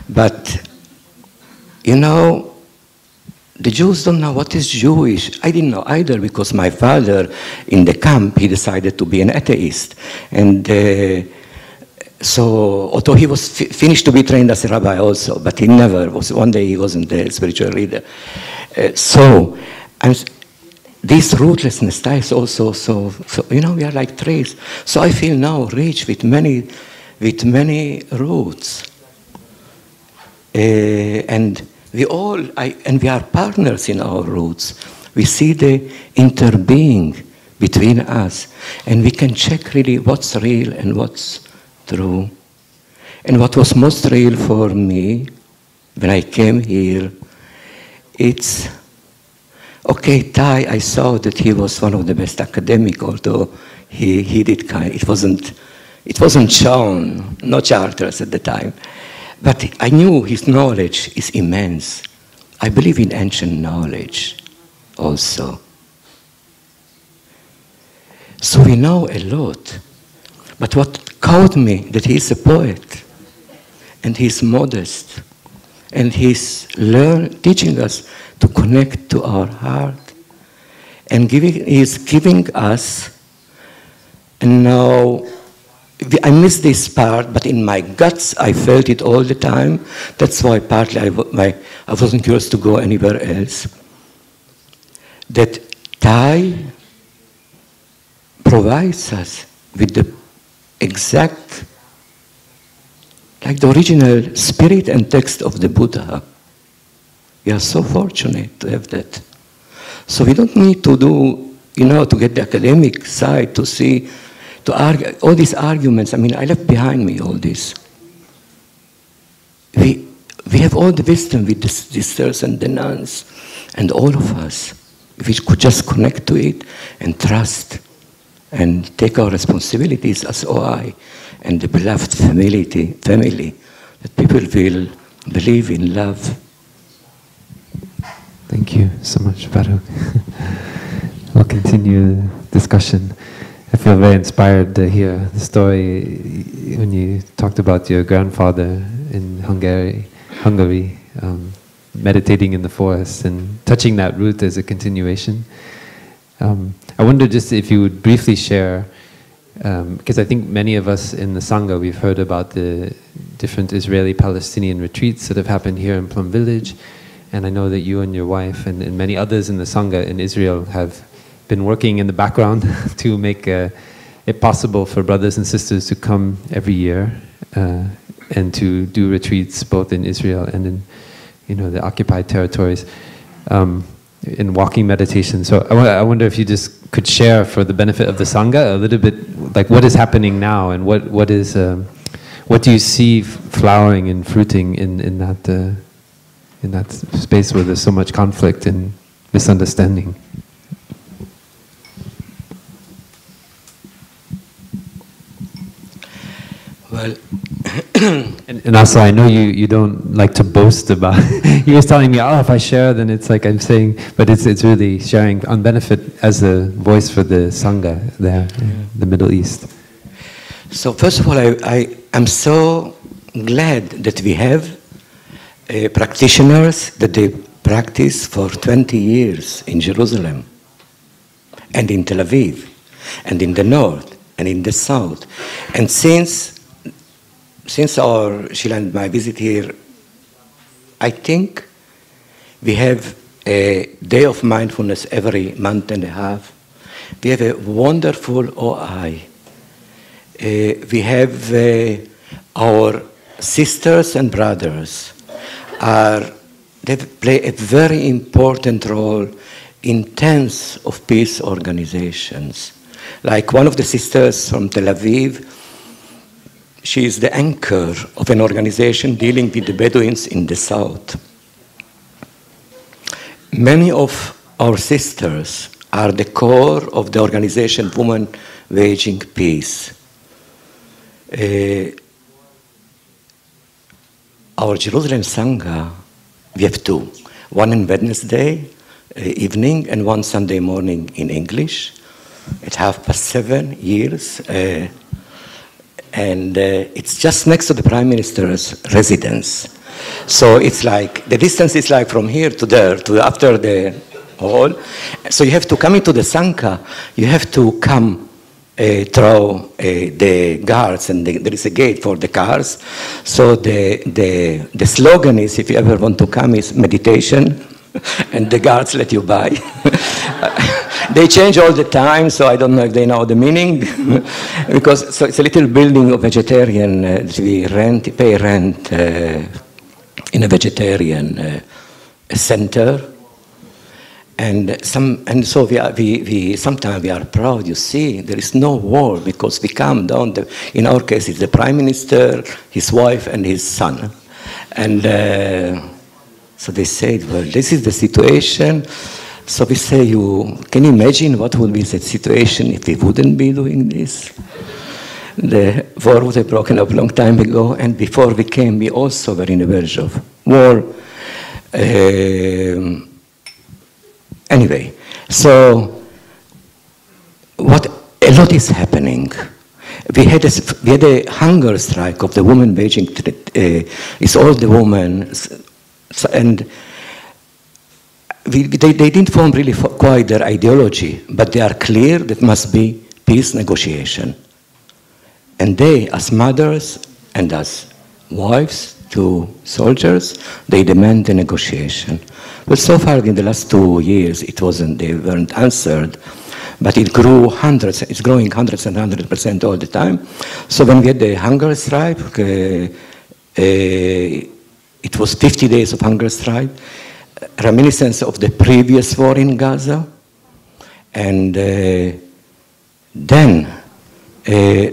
But, the Jews don't know what is Jewish. I didn't know either, because my father, in the camp, he decided to be an atheist. And so, although he was finished to be trained as a rabbi also, but he never was, one day he wasn't a spiritual leader. This rootlessness ties also, so we are like trees. So I feel now rich with many roots. And we are partners in our roots. We see the interbeing between us, and we can check really what's real and what's true. And what was most real for me when I came here, it's, okay, Thai, I saw that he was one of the best academic, although he did it wasn't shown, no charters at the time. But I knew his knowledge is immense. I believe in ancient knowledge also. So we know a lot. But what caught me, that he's a poet, and he's modest, and he's teaching us to connect to our heart, and he's giving us, and now, I missed this part, but in my guts, I felt it all the time. That's why partly I wasn't curious to go anywhere else. That Thai provides us with the exact, like the original spirit and text of the Buddha. We are so fortunate to have that. So we don't need to do, to get the academic side to see, to argue, all these arguments. I left behind me all this. We have all the wisdom with the sisters and the nuns, and all of us. If we could just connect to it and trust and take our responsibilities as OI and the beloved family, that people will believe in love. Thank you so much, Baruch. We'll continue the discussion. I feel very inspired to hear the story when you talked about your grandfather in Hungary, meditating in the forest and touching that root as a continuation. I wonder just if you would briefly share, because I think many of us in the Sangha, we've heard about the different Israeli-Palestinian retreats that have happened here in Plum Village, and I know that you and your wife and many others in the Sangha in Israel have been working in the background to make it possible for brothers and sisters to come every year and to do retreats both in Israel and in, you know, the occupied territories, in walking meditation. So I wonder if you just could share for the benefit of the Sangha a little bit, like what is happening now and what do you see flowering and fruiting in that space where there's so much conflict and misunderstanding. Well, and also I know you don't like to boast about you were telling me, oh, if I share then it's like I'm saying, but it's really sharing on benefit as a voice for the Sangha there in the Middle East. So first of all, I am so glad that we have practitioners that they practice for 20 years in Jerusalem and in Tel Aviv and in the north and in the south. And since our Sheila and my visit here, I think we have a day of mindfulness every month and a half. We have a wonderful OI. We have our sisters and brothers they play a very important role in tens of peace organizations. Like one of the sisters from Tel Aviv, she is the anchor of an organization dealing with the Bedouins in the south. Many of our sisters are the core of the organization Women Waging Peace. Our Jerusalem Sangha, we have two. One on Wednesday evening and one Sunday morning in English at 7:30 years. And it's just next to the Prime Minister's residence. So it's like, the distance is like from here to there, to after the hall. So you have to come into the Sangha, you have to come through the guards, and there is a gate for the cars. So the slogan is, if you ever want to come, is meditation, and the guards let you by. They change all the time, so I don't know if they know the meaning. Because so it's a little building of vegetarian, we pay rent in a vegetarian center. And so sometimes we are proud, you see, there is no war because we come down, in our case it's the Prime Minister, his wife and his son. And so they said, well, this is the situation. So we say, can you imagine what would be the situation if we wouldn't be doing this? The war would have broken up a long time ago, and before we came, we also were in the verge of war. Anyway, so a lot is happening. We had a hunger strike of the women waging. It's all the women, and they didn't form really quite their ideology, but they are clear that must be peace negotiation. And they, as mothers and as wives to soldiers, they demand the negotiation. Well, so far in the last 2 years, they weren't answered, but it grew hundreds, it's growing hundreds and 100% all the time. So when we had the hunger strike, it was 50 days of hunger strike, reminiscence of the previous war in Gaza. And then,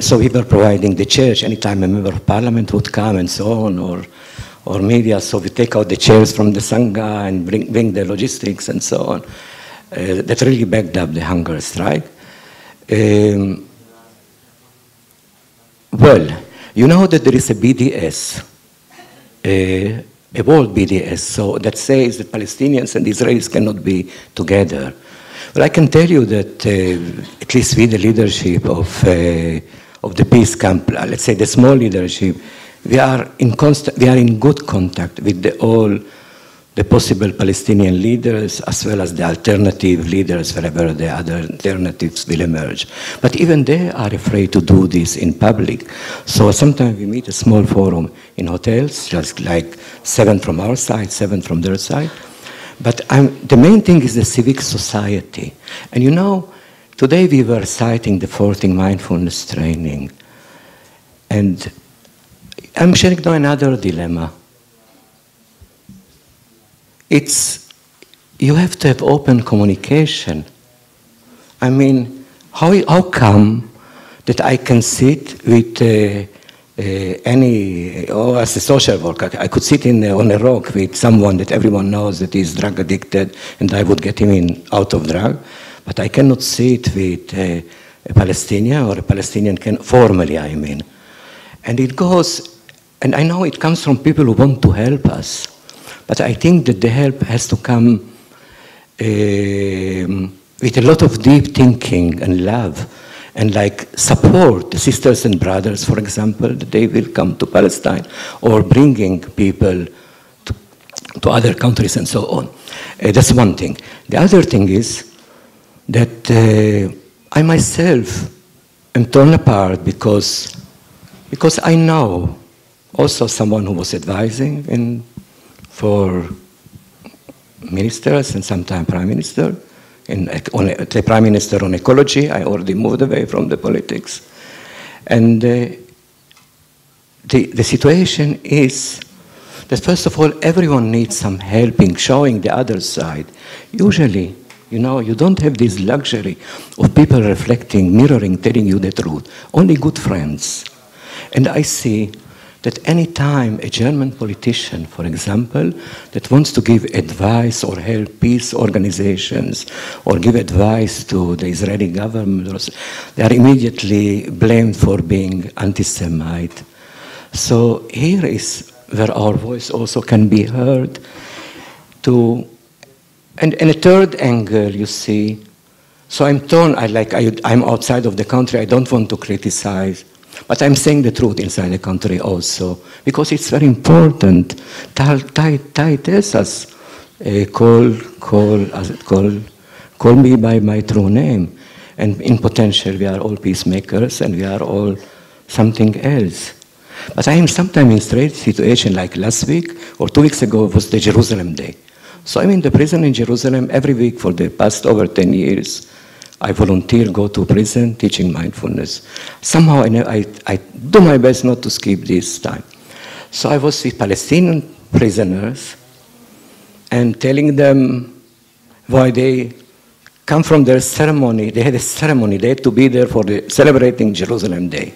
so we were providing the chairs anytime a member of parliament would come and so on, or media, so we take out the chairs from the Sangha and bring the logistics and so on. That really backed up the hunger strike. Well, you know that there is a BDS, a world BDS, so that says that Palestinians and Israelis cannot be together. Well, I can tell you that at least with the leadership of the peace camp, let's say the small leadership, we are in good contact with all the possible Palestinian leaders as well as the alternative leaders wherever the other alternatives will emerge. But even they are afraid to do this in public. So sometimes we meet a small forum in hotels, just like 7 from our side, 7 from their side. But the main thing is the civic society. And you know, today we were citing the 14 mindfulness training. And I'm sharing now another dilemma. You have to have open communication. I mean, how come that I can sit with as a social worker, I could sit on a rock with someone that everyone knows that is drug addicted and I would get him out of drug, but I cannot sit with a Palestinian or a Palestinian formally, I mean. And it goes, and I know it comes from people who want to help us. But I think that the help has to come with a lot of deep thinking and love and like support the sisters and brothers, for example, that they will come to Palestine or bringing people to other countries and so on. That's one thing. The other thing is that I myself am torn apart because I know also someone who was advising for ministers and sometimes prime minister, the prime minister on ecology. I already moved away from the politics. And the situation is that first of all, everyone needs some helping, showing the other side. Usually, you know, you don't have this luxury of people reflecting, mirroring, telling you the truth. Only good friends. And I see that any time a German politician, for example, that wants to give advice or help peace organizations or give advice to the Israeli government, they are immediately blamed for being anti-Semite. So here is where our voice also can be heard. And a third angle, you see, so I'm torn, I'm outside of the country, I don't want to criticize. But I'm saying the truth inside the country also, because it's very important. Titus call me by my true name. And in potential, we are all peacemakers and we are all something else. But I am sometimes in strange situation, like last week or 2 weeks ago was the Jerusalem Day. So I'm in the prison in Jerusalem every week for the past over 10 years. I volunteer, go to prison, teaching mindfulness. Somehow I do my best not to skip this time. So I was with Palestinian prisoners and telling them why they come from their ceremony. They had a ceremony. They had to be there for the celebrating Jerusalem Day.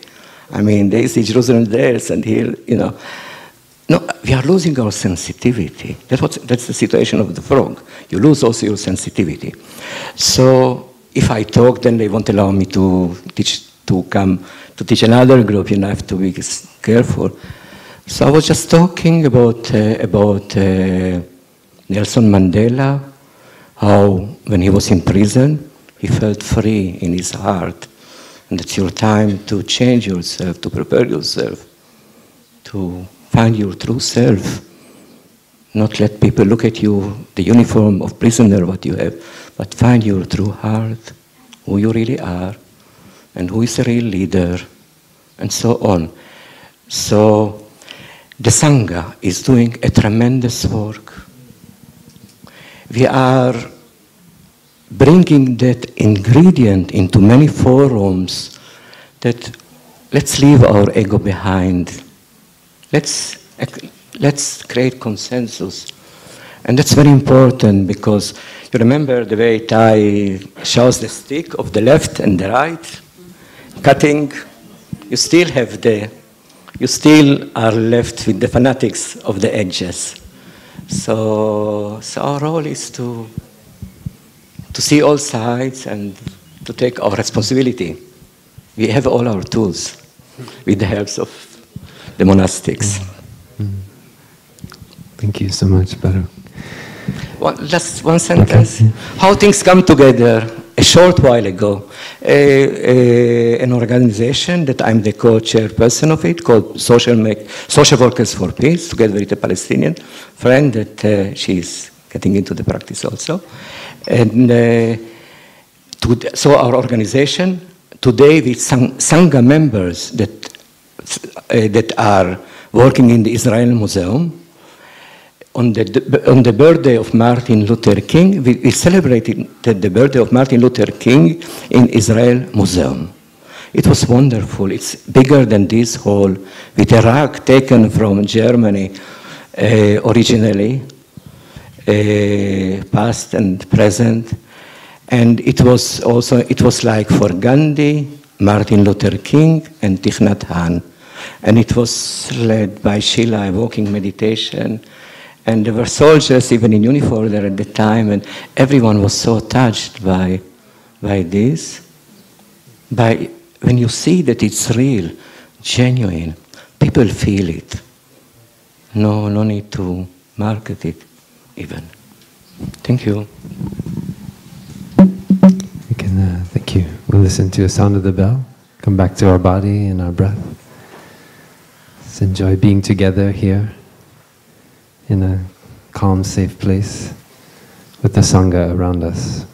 I mean, they see Jerusalem there and here, you know. No, we are losing our sensitivity. That's the situation of the frog. You lose also your sensitivity. So if I talk, then they won't allow me to teach another group. You know, I have to be careful. So I was just talking about Nelson Mandela, how when he was in prison, he felt free in his heart. And it's your time to change yourself, to prepare yourself, to find your true self. Not let people look at you, the uniform of prisoner, what you have, but find your true heart, who you really are, and who is a real leader, and so on. So the Sangha is doing a tremendous work. We are bringing that ingredient into many forums that let's leave our ego behind. Let's create consensus. And that's very important because you remember the way Tai shows the stick of the left and the right, cutting, you still are left with the fanatics of the edges. So our role is to see all sides and to take our responsibility. We have all our tools with the help of the monastics. Thank you so much, Baruch. Just one sentence. Okay. How things come together. A a short while ago, an organization that I'm the co-chairperson of it, called Social Workers for Peace, together with a Palestinian friend that she's getting into the practice also. And so our organization, today with some Sangha members that are working in the Israel Museum, on the birthday of Martin Luther King, we celebrated the birthday of Martin Luther King in Israel Museum. It was wonderful. It's bigger than this hall, with a rug taken from Germany originally, past and present. And it was like for Gandhi, Martin Luther King, and Thich Nhat Hanh. And it was led by Sheila, a walking meditation. And there were soldiers even in uniform there at the time, and everyone was so touched by this. When you see that it's real, genuine, people feel it. No need to market it even. Thank you. We can, thank you. We'll listen to a sound of the bell, come back to our body and our breath. Let's enjoy being together here in a calm, safe place with the Sangha around us.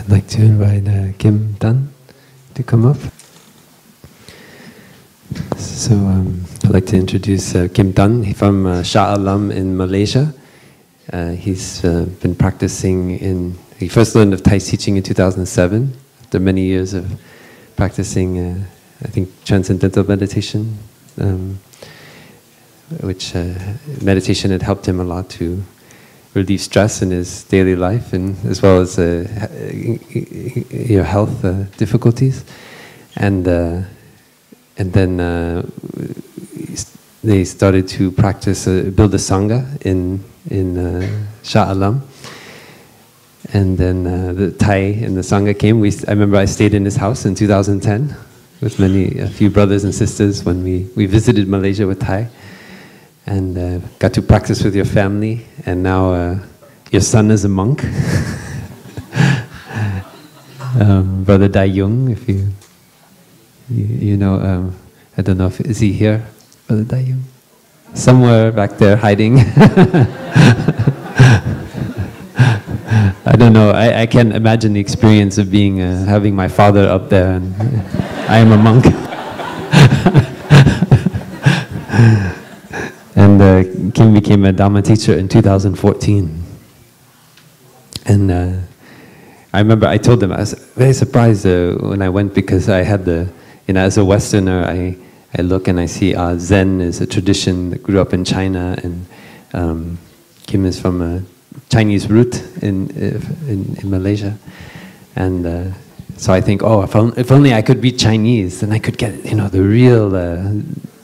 I'd like to invite Kim Tan to come up. So I'd like to introduce Kim Tan. He's from Shah Alam in Malaysia. He's been practicing he first learned of Thai teaching in 2007, after many years of practicing, I think, transcendental meditation, which meditation had helped him a lot to relieve stress in his daily life, and as well as health difficulties, and then they started to practice, build a sangha in Shah Alam, and then the Thai and the sangha came. I remember I stayed in his house in 2010 with a few brothers and sisters when we visited Malaysia with Thai. And got to practice with your family, and now your son is a monk. Brother Dai Yung, if you know, I don't know is he here, Brother Dai Yung? Somewhere back there hiding. I don't know. I can't imagine the experience of having my father up there, and I am a monk. And Kim became a Dharma teacher in 2014. And I remember I told them, I was very surprised when I went, because I had as a Westerner, I look and I see Zen is a tradition that grew up in China, and Kim is from a Chinese root in Malaysia. And so I think, if only I could be Chinese, then I could get, the real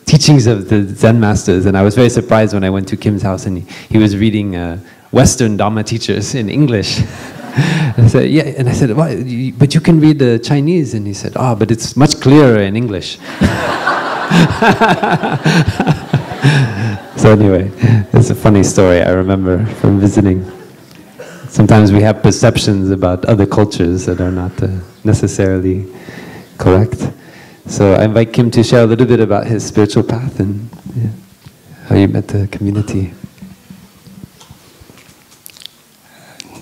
teachings of the Zen masters. And I was very surprised when I went to Kim's house and he was reading Western Dharma teachers in English. And I said, yeah, and I said, well, but you can read the Chinese. And he said, but it's much clearer in English. So anyway, it's a funny story I remember from visiting. Sometimes we have perceptions about other cultures that are not necessarily correct. So I invite Kim to share a little bit about his spiritual path and how you met the community.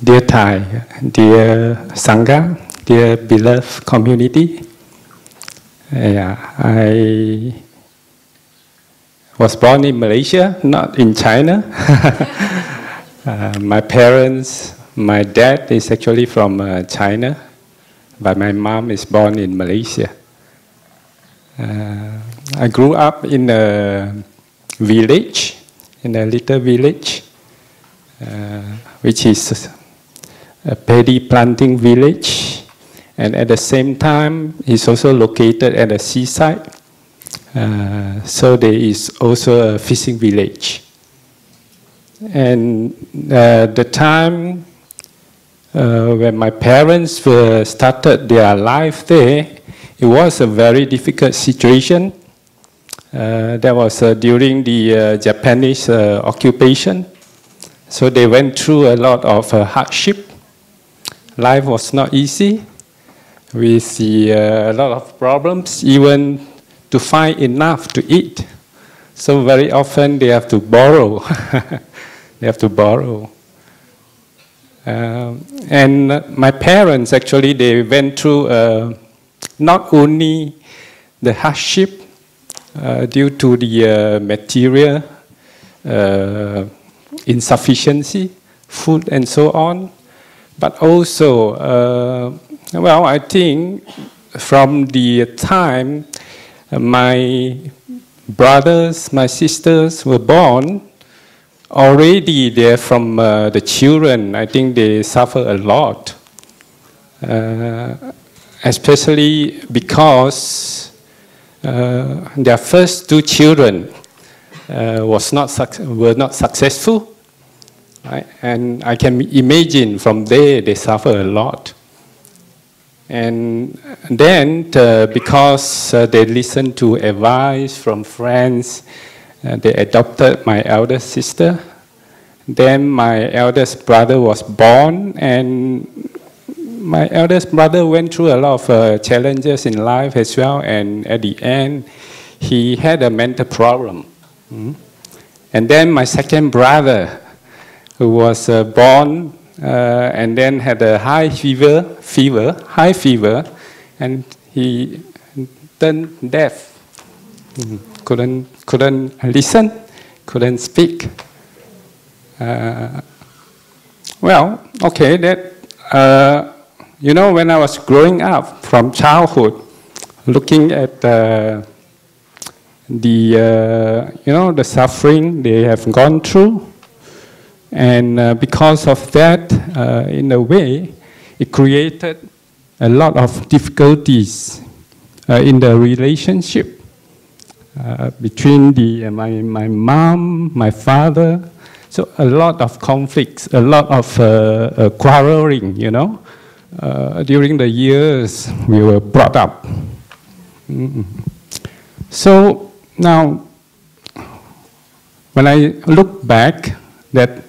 Dear Thai, dear Sangha, dear beloved community, I was born in Malaysia, not in China. My parents, my dad is actually from China, but my mom is born in Malaysia. I grew up in a village, in a little village, which is a paddy planting village, and at the same time, it's also located at the seaside. So there is also a fishing village. And the time when my parents started their life there, it was a very difficult situation. That was during the Japanese occupation. So they went through a lot of hardship. Life was not easy. We see a lot of problems, even to find enough to eat. So very often they have to borrow. They have to borrow. And my parents, actually, they went through not only the hardship due to the material insufficiency, food and so on, but also, well, I think from the time my brothers, my sisters were born, already they're from the children, I think they suffer a lot. Especially because their first two children were not successful, right? And I can imagine from there they suffer a lot. And then because they listened to advice from friends, they adopted my elder sister. Then my eldest brother was born, and my eldest brother went through a lot of challenges in life as well, and at the end, he had a mental problem. And then my second brother, who was born and then had a high fever, and he turned deaf. Couldn't listen, couldn't speak. Well, okay, that. You know, when I was growing up from childhood, looking at the suffering they have gone through, and because of that, in a way, it created a lot of difficulties in the relationship between my mom, my father. So a lot of conflicts, a lot of quarreling, you know. During the years we were brought up. So now, when I look back, that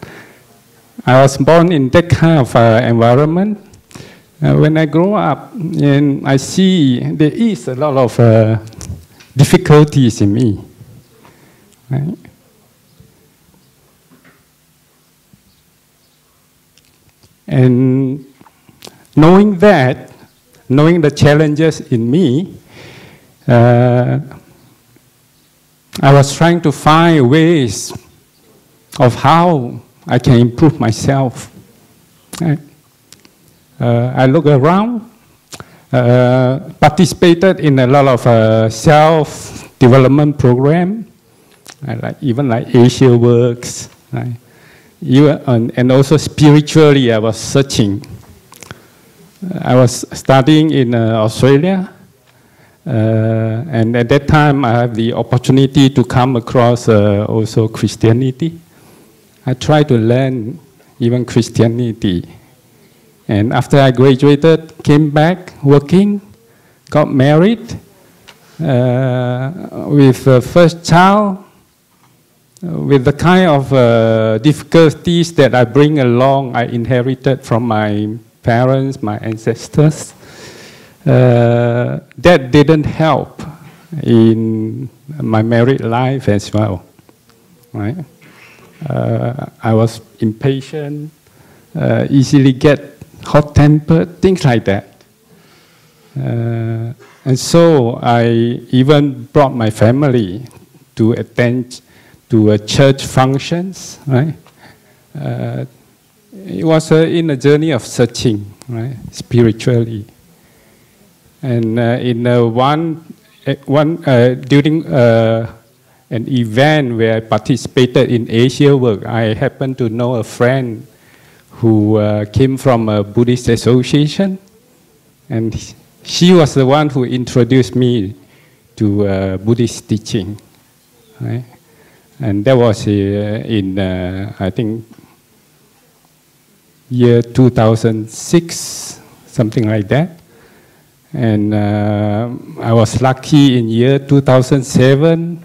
I was born in that kind of environment, when I grow up, and I see there is a lot of difficulties in me. Right? And knowing that, knowing the challenges in me, I was trying to find ways of how I can improve myself. Right? I look around, participated in a lot of self-development program, even like Asia Works, right? And also spiritually, I was searching. I was studying in Australia, and at that time I had the opportunity to come across also Christianity. I tried to learn even Christianity. And after I graduated, came back working, got married with the first child, with the kind of difficulties that I bring along, I inherited from my parents, my ancestors. That didn't help in my married life as well. Right? I was impatient, easily get hot-tempered, things like that. And so I even brought my family to attend to church functions, right? It was in a journey of searching, right, spiritually. And during an event where I participated in Asia work, I happened to know a friend who came from a Buddhist association, and she was the one who introduced me to Buddhist teaching. Right? And that was in, I think, year 2006, something like that. And I was lucky in year 2007,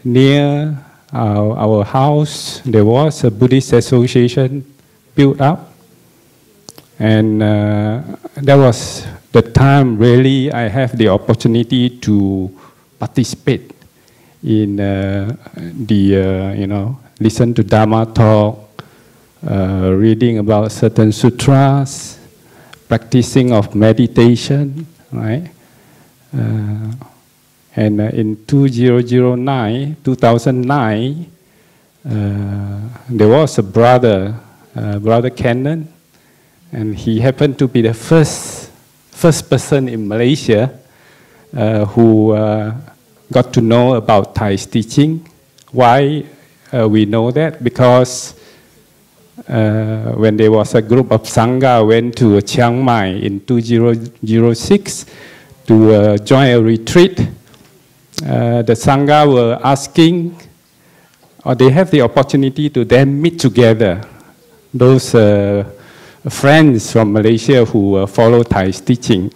near our house, there was a Buddhist association built up. And that was the time really I have the opportunity to participate in listen to Dharma talk, reading about certain sutras, practicing of meditation, right? And in 2009, there was a brother, Brother Cannon, and he happened to be the first person in Malaysia who got to know about Thai teaching. Why we know that? Because when there was a group of Sangha went to Chiang Mai in 2006 to join a retreat, the Sangha were asking, or they have the opportunity to then meet together, those friends from Malaysia who follow Thai teaching.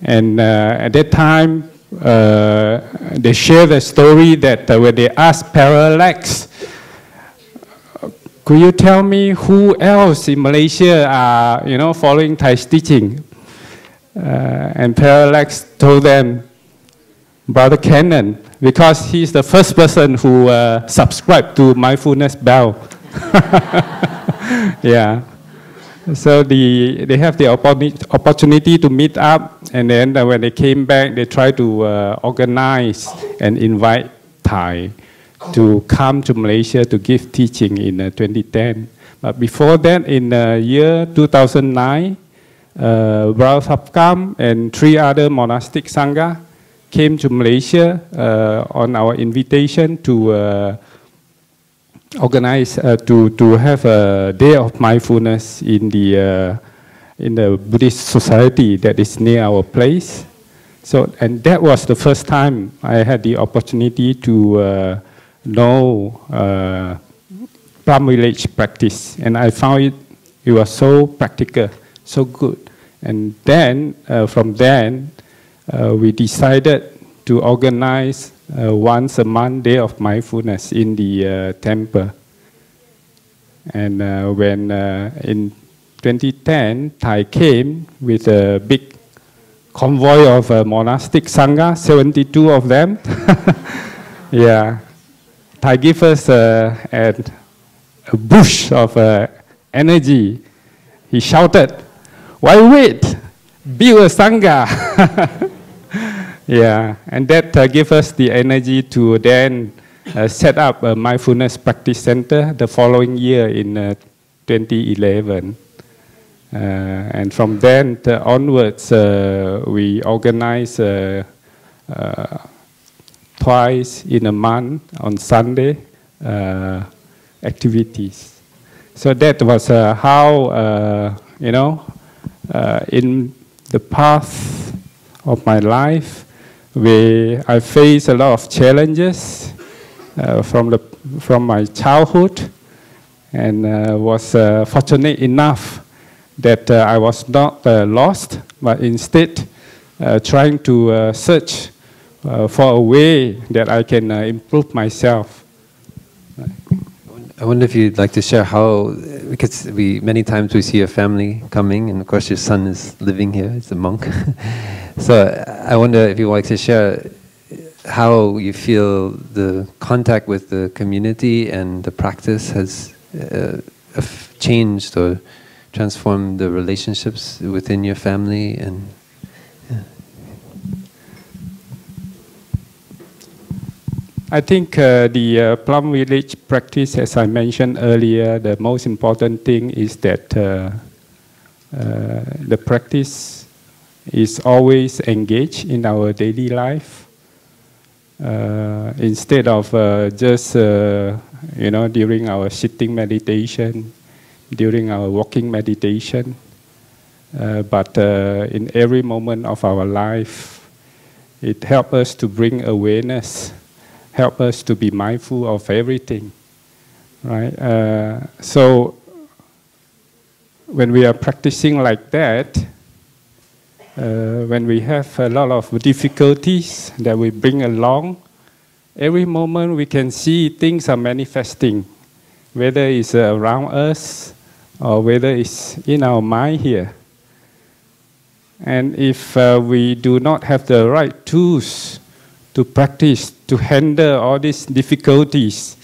And at that time, they shared a story that when they asked Parallax, could you tell me who else in Malaysia are, following Thai teaching? And Parallax told them, Brother Cannon, because he's the first person who subscribed to Mindfulness Bell. Yeah. So they have the opportunity to meet up, and then when they came back, they tried to organize and invite Thai to come to Malaysia to give teaching in 2010. But before that, in year 2009, Brother Thapkam and 3 other monastic Sangha came to Malaysia on our invitation to organize to have a day of mindfulness in the Buddhist society that is near our place. So, and that was the first time I had the opportunity to know Plum Village practice, and I found it was so practical, so good. And then from then we decided to organize once a month day of mindfulness in the temple. And when in 2010, Thai came with a big convoy of monastic Sangha, 72 of them. Yeah. Thai gave us a bush of energy. He shouted, "Why wait? Build a Sangha." Yeah, and that gave us the energy to then set up a mindfulness practice center the following year in 2011. And from then onwards, we organize twice in a month on Sunday activities. So that was how, in the path of my life, where I faced a lot of challenges from my childhood, and was fortunate enough that I was not lost, but instead trying to search for a way that I can improve myself. I wonder if you'd like to share how, because many times we see a family coming, and of course your son is living here, he's a monk. So I wonder if you'd like to share how you feel the contact with the community and the practice has changed or transformed the relationships within your family. And I think the Plum Village practice, as I mentioned earlier, the most important thing is that the practice is always engaged in our daily life. Instead of just during our sitting meditation, during our walking meditation, but in every moment of our life, it helps us to bring awareness, help us to be mindful of everything, right? So when we are practicing like that, when we have a lot of difficulties that we bring along, every moment we can see things are manifesting, whether it's around us or whether it's in our mind here. And if we do not have the right tools to practice, to handle all these difficulties,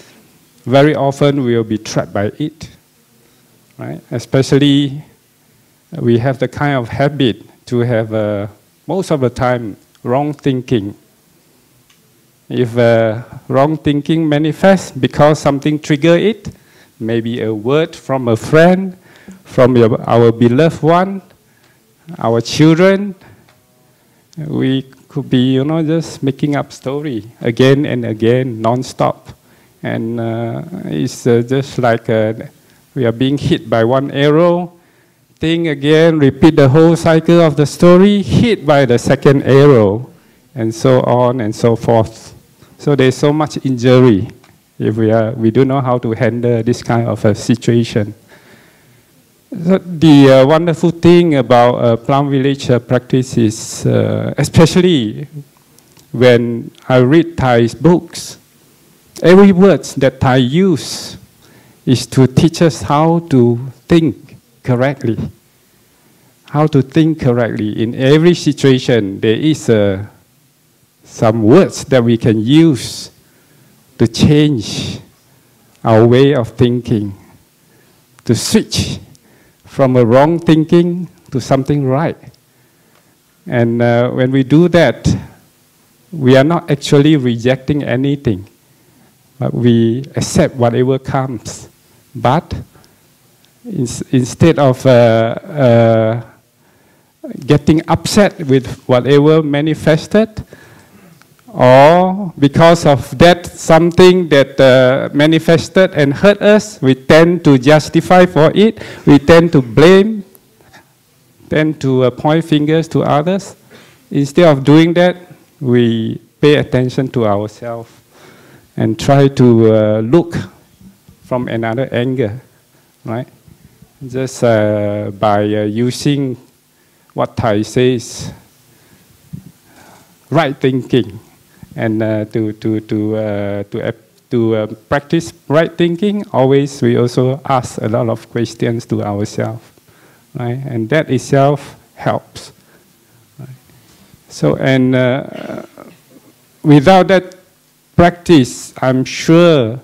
very often we will be trapped by it, right? Especially we have the kind of habit to have most of the time wrong thinking. If wrong thinking manifests because something triggers it, maybe a word from a friend, from our beloved one, our children, we could be, just making up story again and again, non-stop. And it's just like we are being hit by one arrow, think again, repeat the whole cycle of the story, hit by the second arrow, and so on and so forth. So there's so much injury if we don't know how to handle this kind of a situation. So the wonderful thing about Plum Village practice is, especially when I read Thai's books, every word that Thai use is to teach us how to think correctly. How to think correctly. In every situation, there is some words that we can use to change our way of thinking, to switch from a wrong thinking to something right. And when we do that, we are not actually rejecting anything, but we accept whatever comes. But instead of getting upset with whatever manifested, or because of that something that manifested and hurt us, we tend to justify for it, we tend to blame, tend to point fingers to others. Instead of doing that, we pay attention to ourselves and try to look from another angle, right? Just by using what Thai says, right thinking, and to practice right thinking, always we also ask a lot of questions to ourselves, right? And that itself helps. Right? So, and without that practice, I'm sure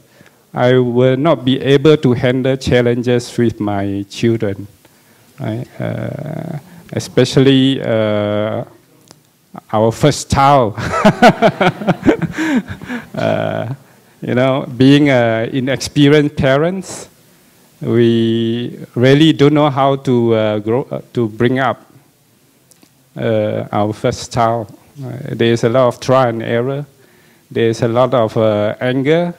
I will not be able to handle challenges with my children, right? Especially our first child. Being inexperienced parents, we really don't know how to bring up our first child. There's a lot of trial and error. There's a lot of anger.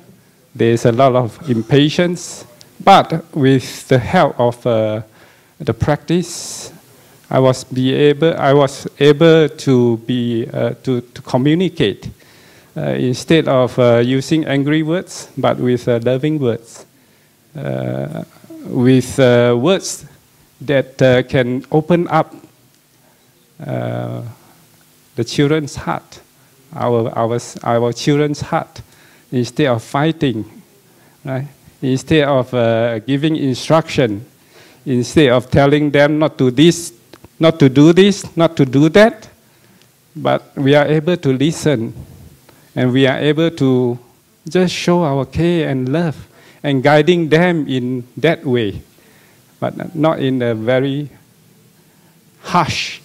There's a lot of impatience. But with the help of the practice, I was able to communicate instead of using angry words, but with loving words, with words that can open up the children's heart, our children's heart, instead of fighting, right? Instead of giving instruction, instead of telling them not to this, not to do this, not to do that, but we are able to listen, and we are able to just show our care and love, and guiding them in that way, but not in a very harsh,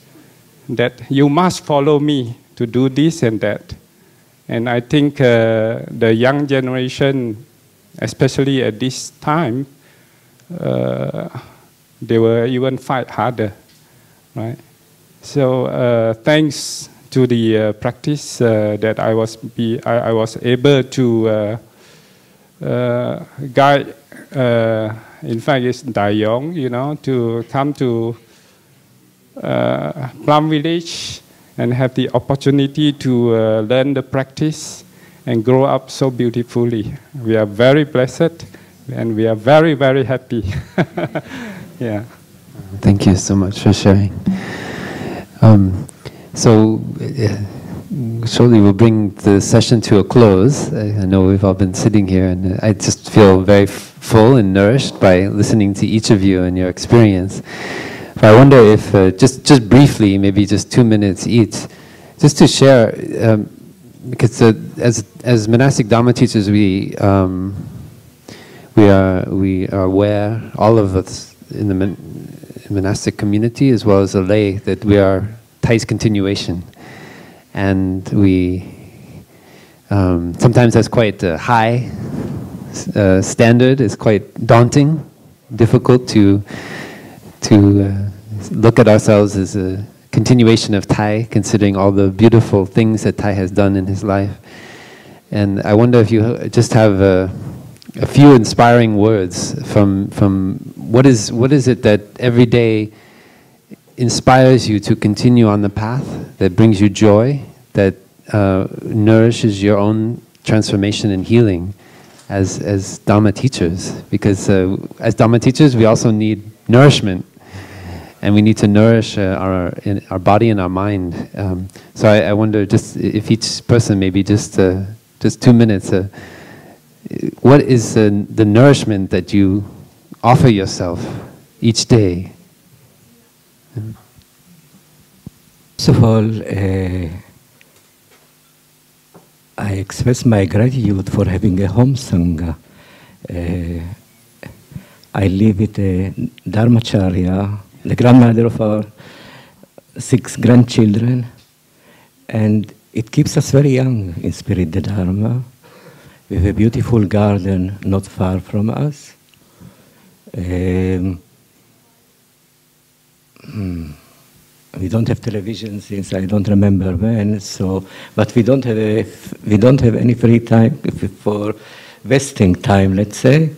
that you must follow me to do this and that. And I think the young generation, especially at this time, they will even fight harder, right? So thanks to the practice that I was able to guide. In fact, it's Dayong, to come to Plum Village and have the opportunity to learn the practice and grow up so beautifully. We are very blessed and we are very, very happy. Yeah. Thank you so much for sharing. Shortly we'll bring the session to a close. I know we've all been sitting here, and I just feel very full and nourished by listening to each of you and your experience. But I wonder if, just briefly, maybe just 2 minutes each, just to share, because as monastic Dharma teachers, we are aware, all of us in the monastic community as well as the lay, that we are Thay's continuation. And we, sometimes that's quite high standard, it's quite daunting, difficult to look at ourselves as a continuation of Thay, considering all the beautiful things that Thay has done in his life. And I wonder if you just have a few inspiring words from what is it that every day inspires you to continue on the path, that brings you joy, that nourishes your own transformation and healing as Dharma teachers. Because as Dharma teachers, we also need nourishment, and we need to nourish our body and our mind. So I wonder, just if each person, maybe just 2 minutes, what is the nourishment that you offer yourself each day? First of all, I express my gratitude for having a home sangha. I live with a Dharmacharya, the grandmother of our 6 grandchildren, and it keeps us very young in spirit, the Dharma. We have a beautiful garden not far from us. We don't have television since I don't remember when. But we don't have any free time for vesting time, let's say.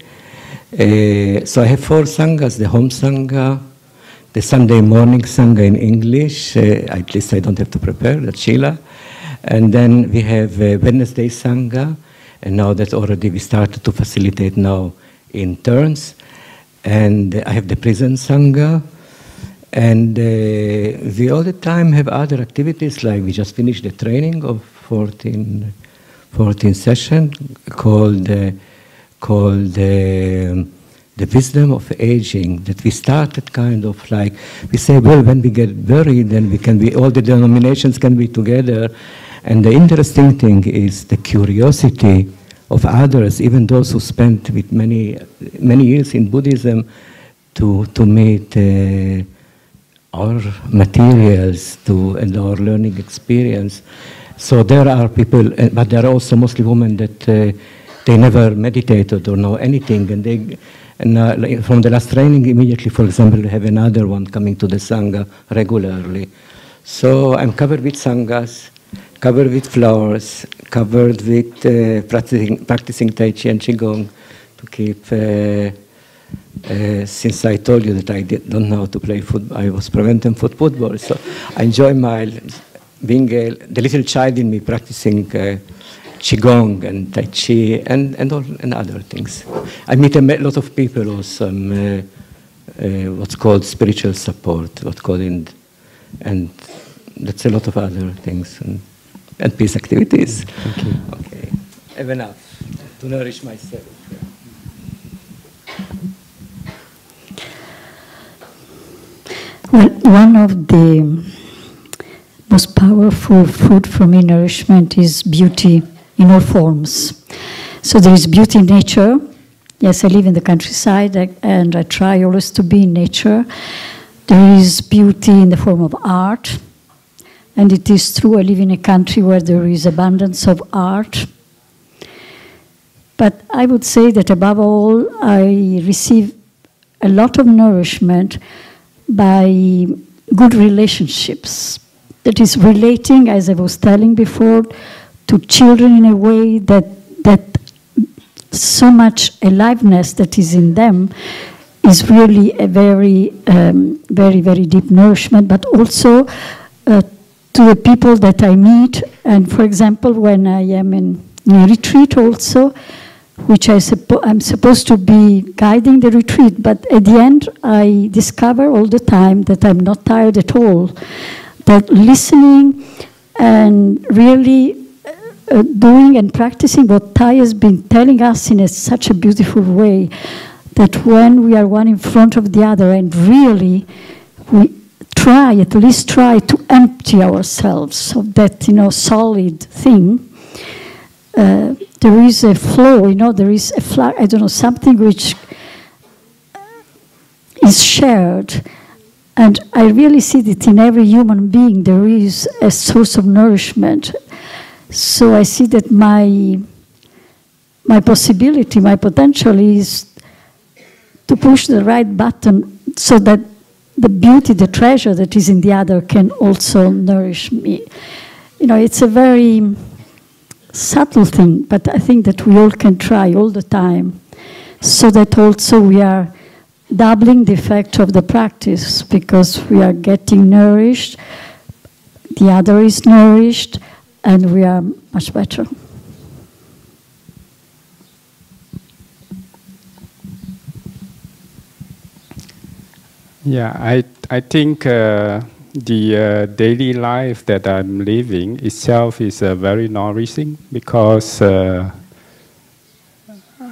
So I have 4 sanghas: the home sangha, the Sunday morning sangha in English. At least I don't have to prepare the Shila, and then we have Wednesday sangha, and now that already we started to facilitate now in turns. And I have the prison sangha. And we all the time have other activities, like we just finished the training of 14 session called the wisdom of aging, that we started kind of like, we say, well, when we get buried, then all the denominations can be together. And the interesting thing is the curiosity of others, even those who spent with many years in Buddhism, to meet our materials and our learning experience. So there are people, but there are also mostly women that they never meditated or know anything, and from the last training immediately, for example, have another one coming to the Sangha regularly. So I'm covered with Sanghas, covered with flowers, covered with practicing Tai Chi and Qigong to keep. Since I told you that I don't know how to play football, I was preventing football. So I enjoy being the little child in me practicing Qigong and Tai Chi and other things. I meet a lot of people also, what's called spiritual support, and that's a lot of other things and peace activities. Thank you. Okay, I have enough to nourish myself. Well, one of the most powerful food for me, nourishment, is beauty in all forms. So there is beauty in nature. Yes, I live in the countryside, and I try always to be in nature. There is beauty in the form of art. And it is true, I live in a country where there is abundance of art. But I would say that above all, I receive a lot of nourishment by good relationships. that is relating, as I was telling before, to children in a way that so much aliveness that is in them is really a very, very, very deep nourishment, but also to the people that I meet. And for example, when I am in a retreat also, which I'm supposed to be guiding the retreat, but at the end I discover all the time that I'm not tired at all, that listening and really doing and practicing what Thai has been telling us in such a beautiful way, that when we are one in front of the other and really we at least try to empty ourselves of that, solid thing, there is a flow, there is a flow, I don't know, something which is shared. And I really see that in every human being there is a source of nourishment. So I see that my possibility, my potential is to push the right button so that the beauty, the treasure that is in the other can also nourish me. It's a very subtle thing, but I think that we all can try all the time, so that also we are doubling the effect of the practice, because we are getting nourished, the other is nourished, and we are much better. Yeah, I think the daily life that I'm living itself is very nourishing, because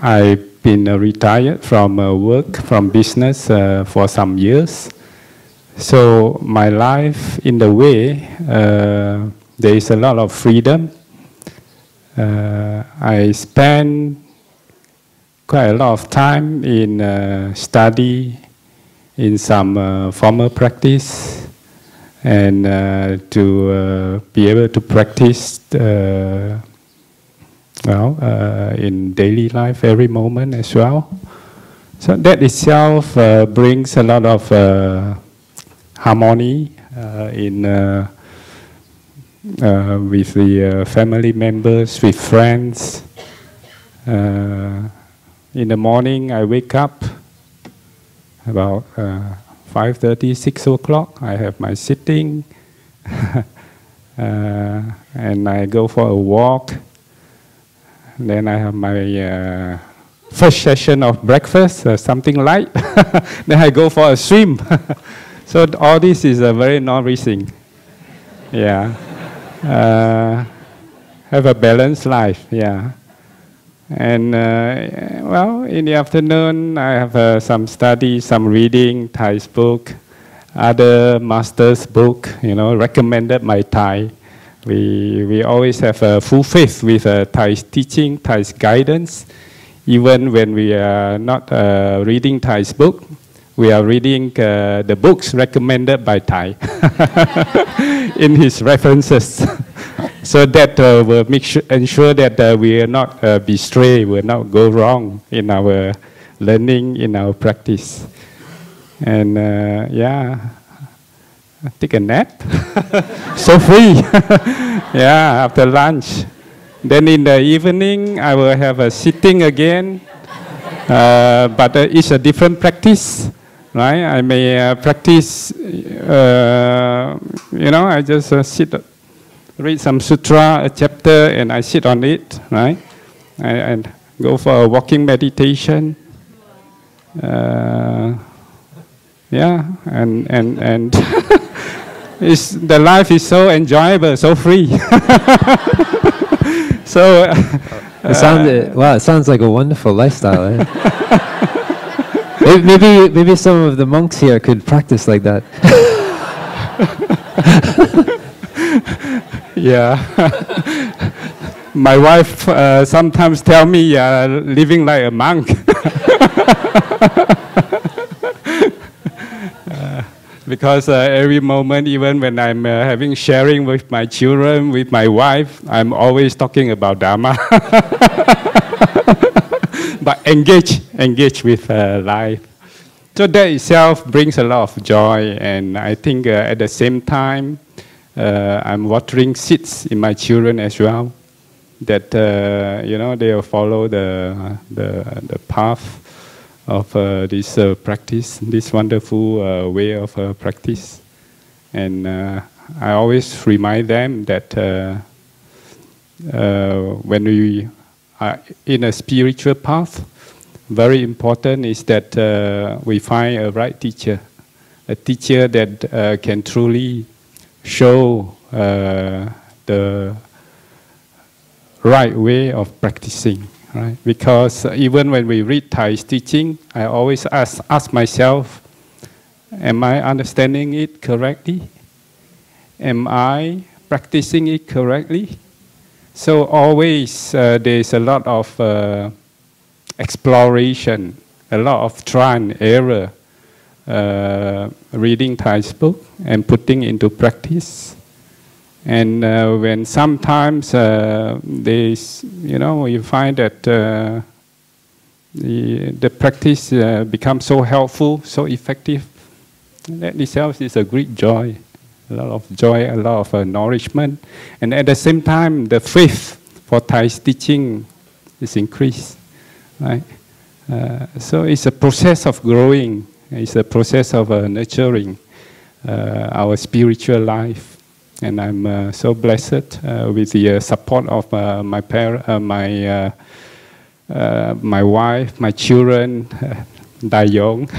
I've been retired from work, from business for some years. So my life, in the way, there is a lot of freedom. I spend quite a lot of time in study, in some formal practice, and to be able to practice in daily life every moment as well. So that itself brings a lot of harmony with the family members, with friends. In the morning I wake up about 5:30, 6 o'clock. I have my sitting, and I go for a walk. Then I have my first session of breakfast, something light. Then I go for a swim. So all this is very nourishing. Yeah. Have a balanced life, yeah. And in the afternoon I have some study, some reading, Thai's book, other master's book, recommended by Thai. We always have a full faith with Thai's teaching, Thai's guidance. Even when we are not reading Thai's book, we are reading the books recommended by Thai in his references. So that will ensure that we will not be stray, will not go wrong in our learning, in our practice. And take a nap, so free. Yeah, after lunch. Then in the evening, I will have a sitting again, but it's a different practice, right? I may practice, I just sit, read some sutra, a chapter, and I sit on it, right? And go for a walking meditation. And the life is so enjoyable, so free. So it sounds like a wonderful lifestyle. Eh? maybe some of the monks here could practice like that. Yeah. My wife sometimes tell me living like a monk. Because every moment, even when I'm having sharing with my children, with my wife, I'm always talking about Dharma. But engage with life. So that itself brings a lot of joy, and I think at the same time, I'm watering seeds in my children as well. That they'll follow the path of this practice, this wonderful way of practice. And I always remind them that when we are in a spiritual path, very important is that we find a right teacher, a teacher that can truly show the right way of practicing. Right? Because even when we read Thai's teaching, I always ask myself, am I understanding it correctly? Am I practicing it correctly? So always there's a lot of exploration, a lot of trial and error, reading Thai's book and putting into practice. And when sometimes you find that the practice becomes so helpful, so effective, that itself is a great joy, a lot of joy, a lot of nourishment. And at the same time, the faith for Thai's teaching is increased. Right? So it's a process of growing. It's a process of nurturing our spiritual life. And I'm so blessed with the support of my wife, my children, Dayong.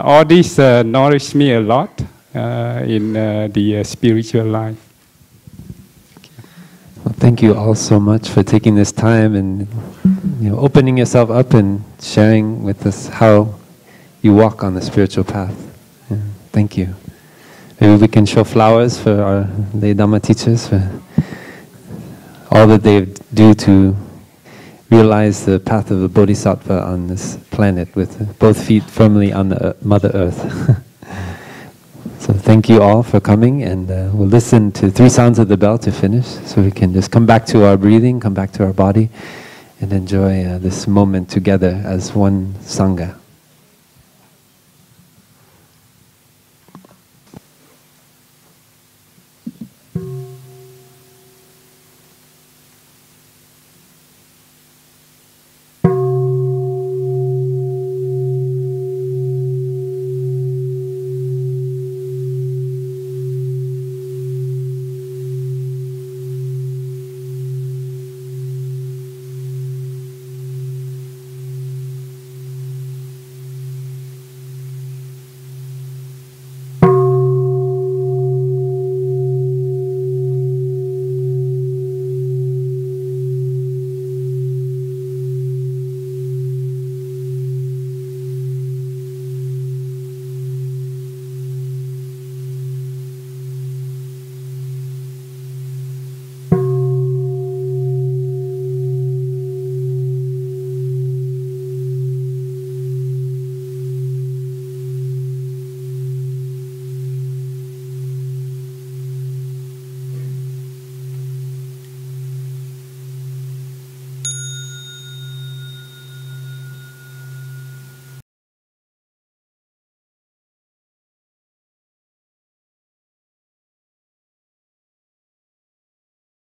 All this nourished me a lot in the spiritual life. Well, thank you all so much for taking this time and opening yourself up and sharing with us how you walk on the spiritual path. Yeah, thank you. Maybe we can show flowers for our lay Dharma teachers for all that they do to realize the path of the Bodhisattva on this planet with both feet firmly on the Mother Earth. So thank you all for coming, and we'll listen to 3 sounds of the bell to finish, so we can just come back to our breathing, come back to our body, and enjoy this moment together as one Sangha.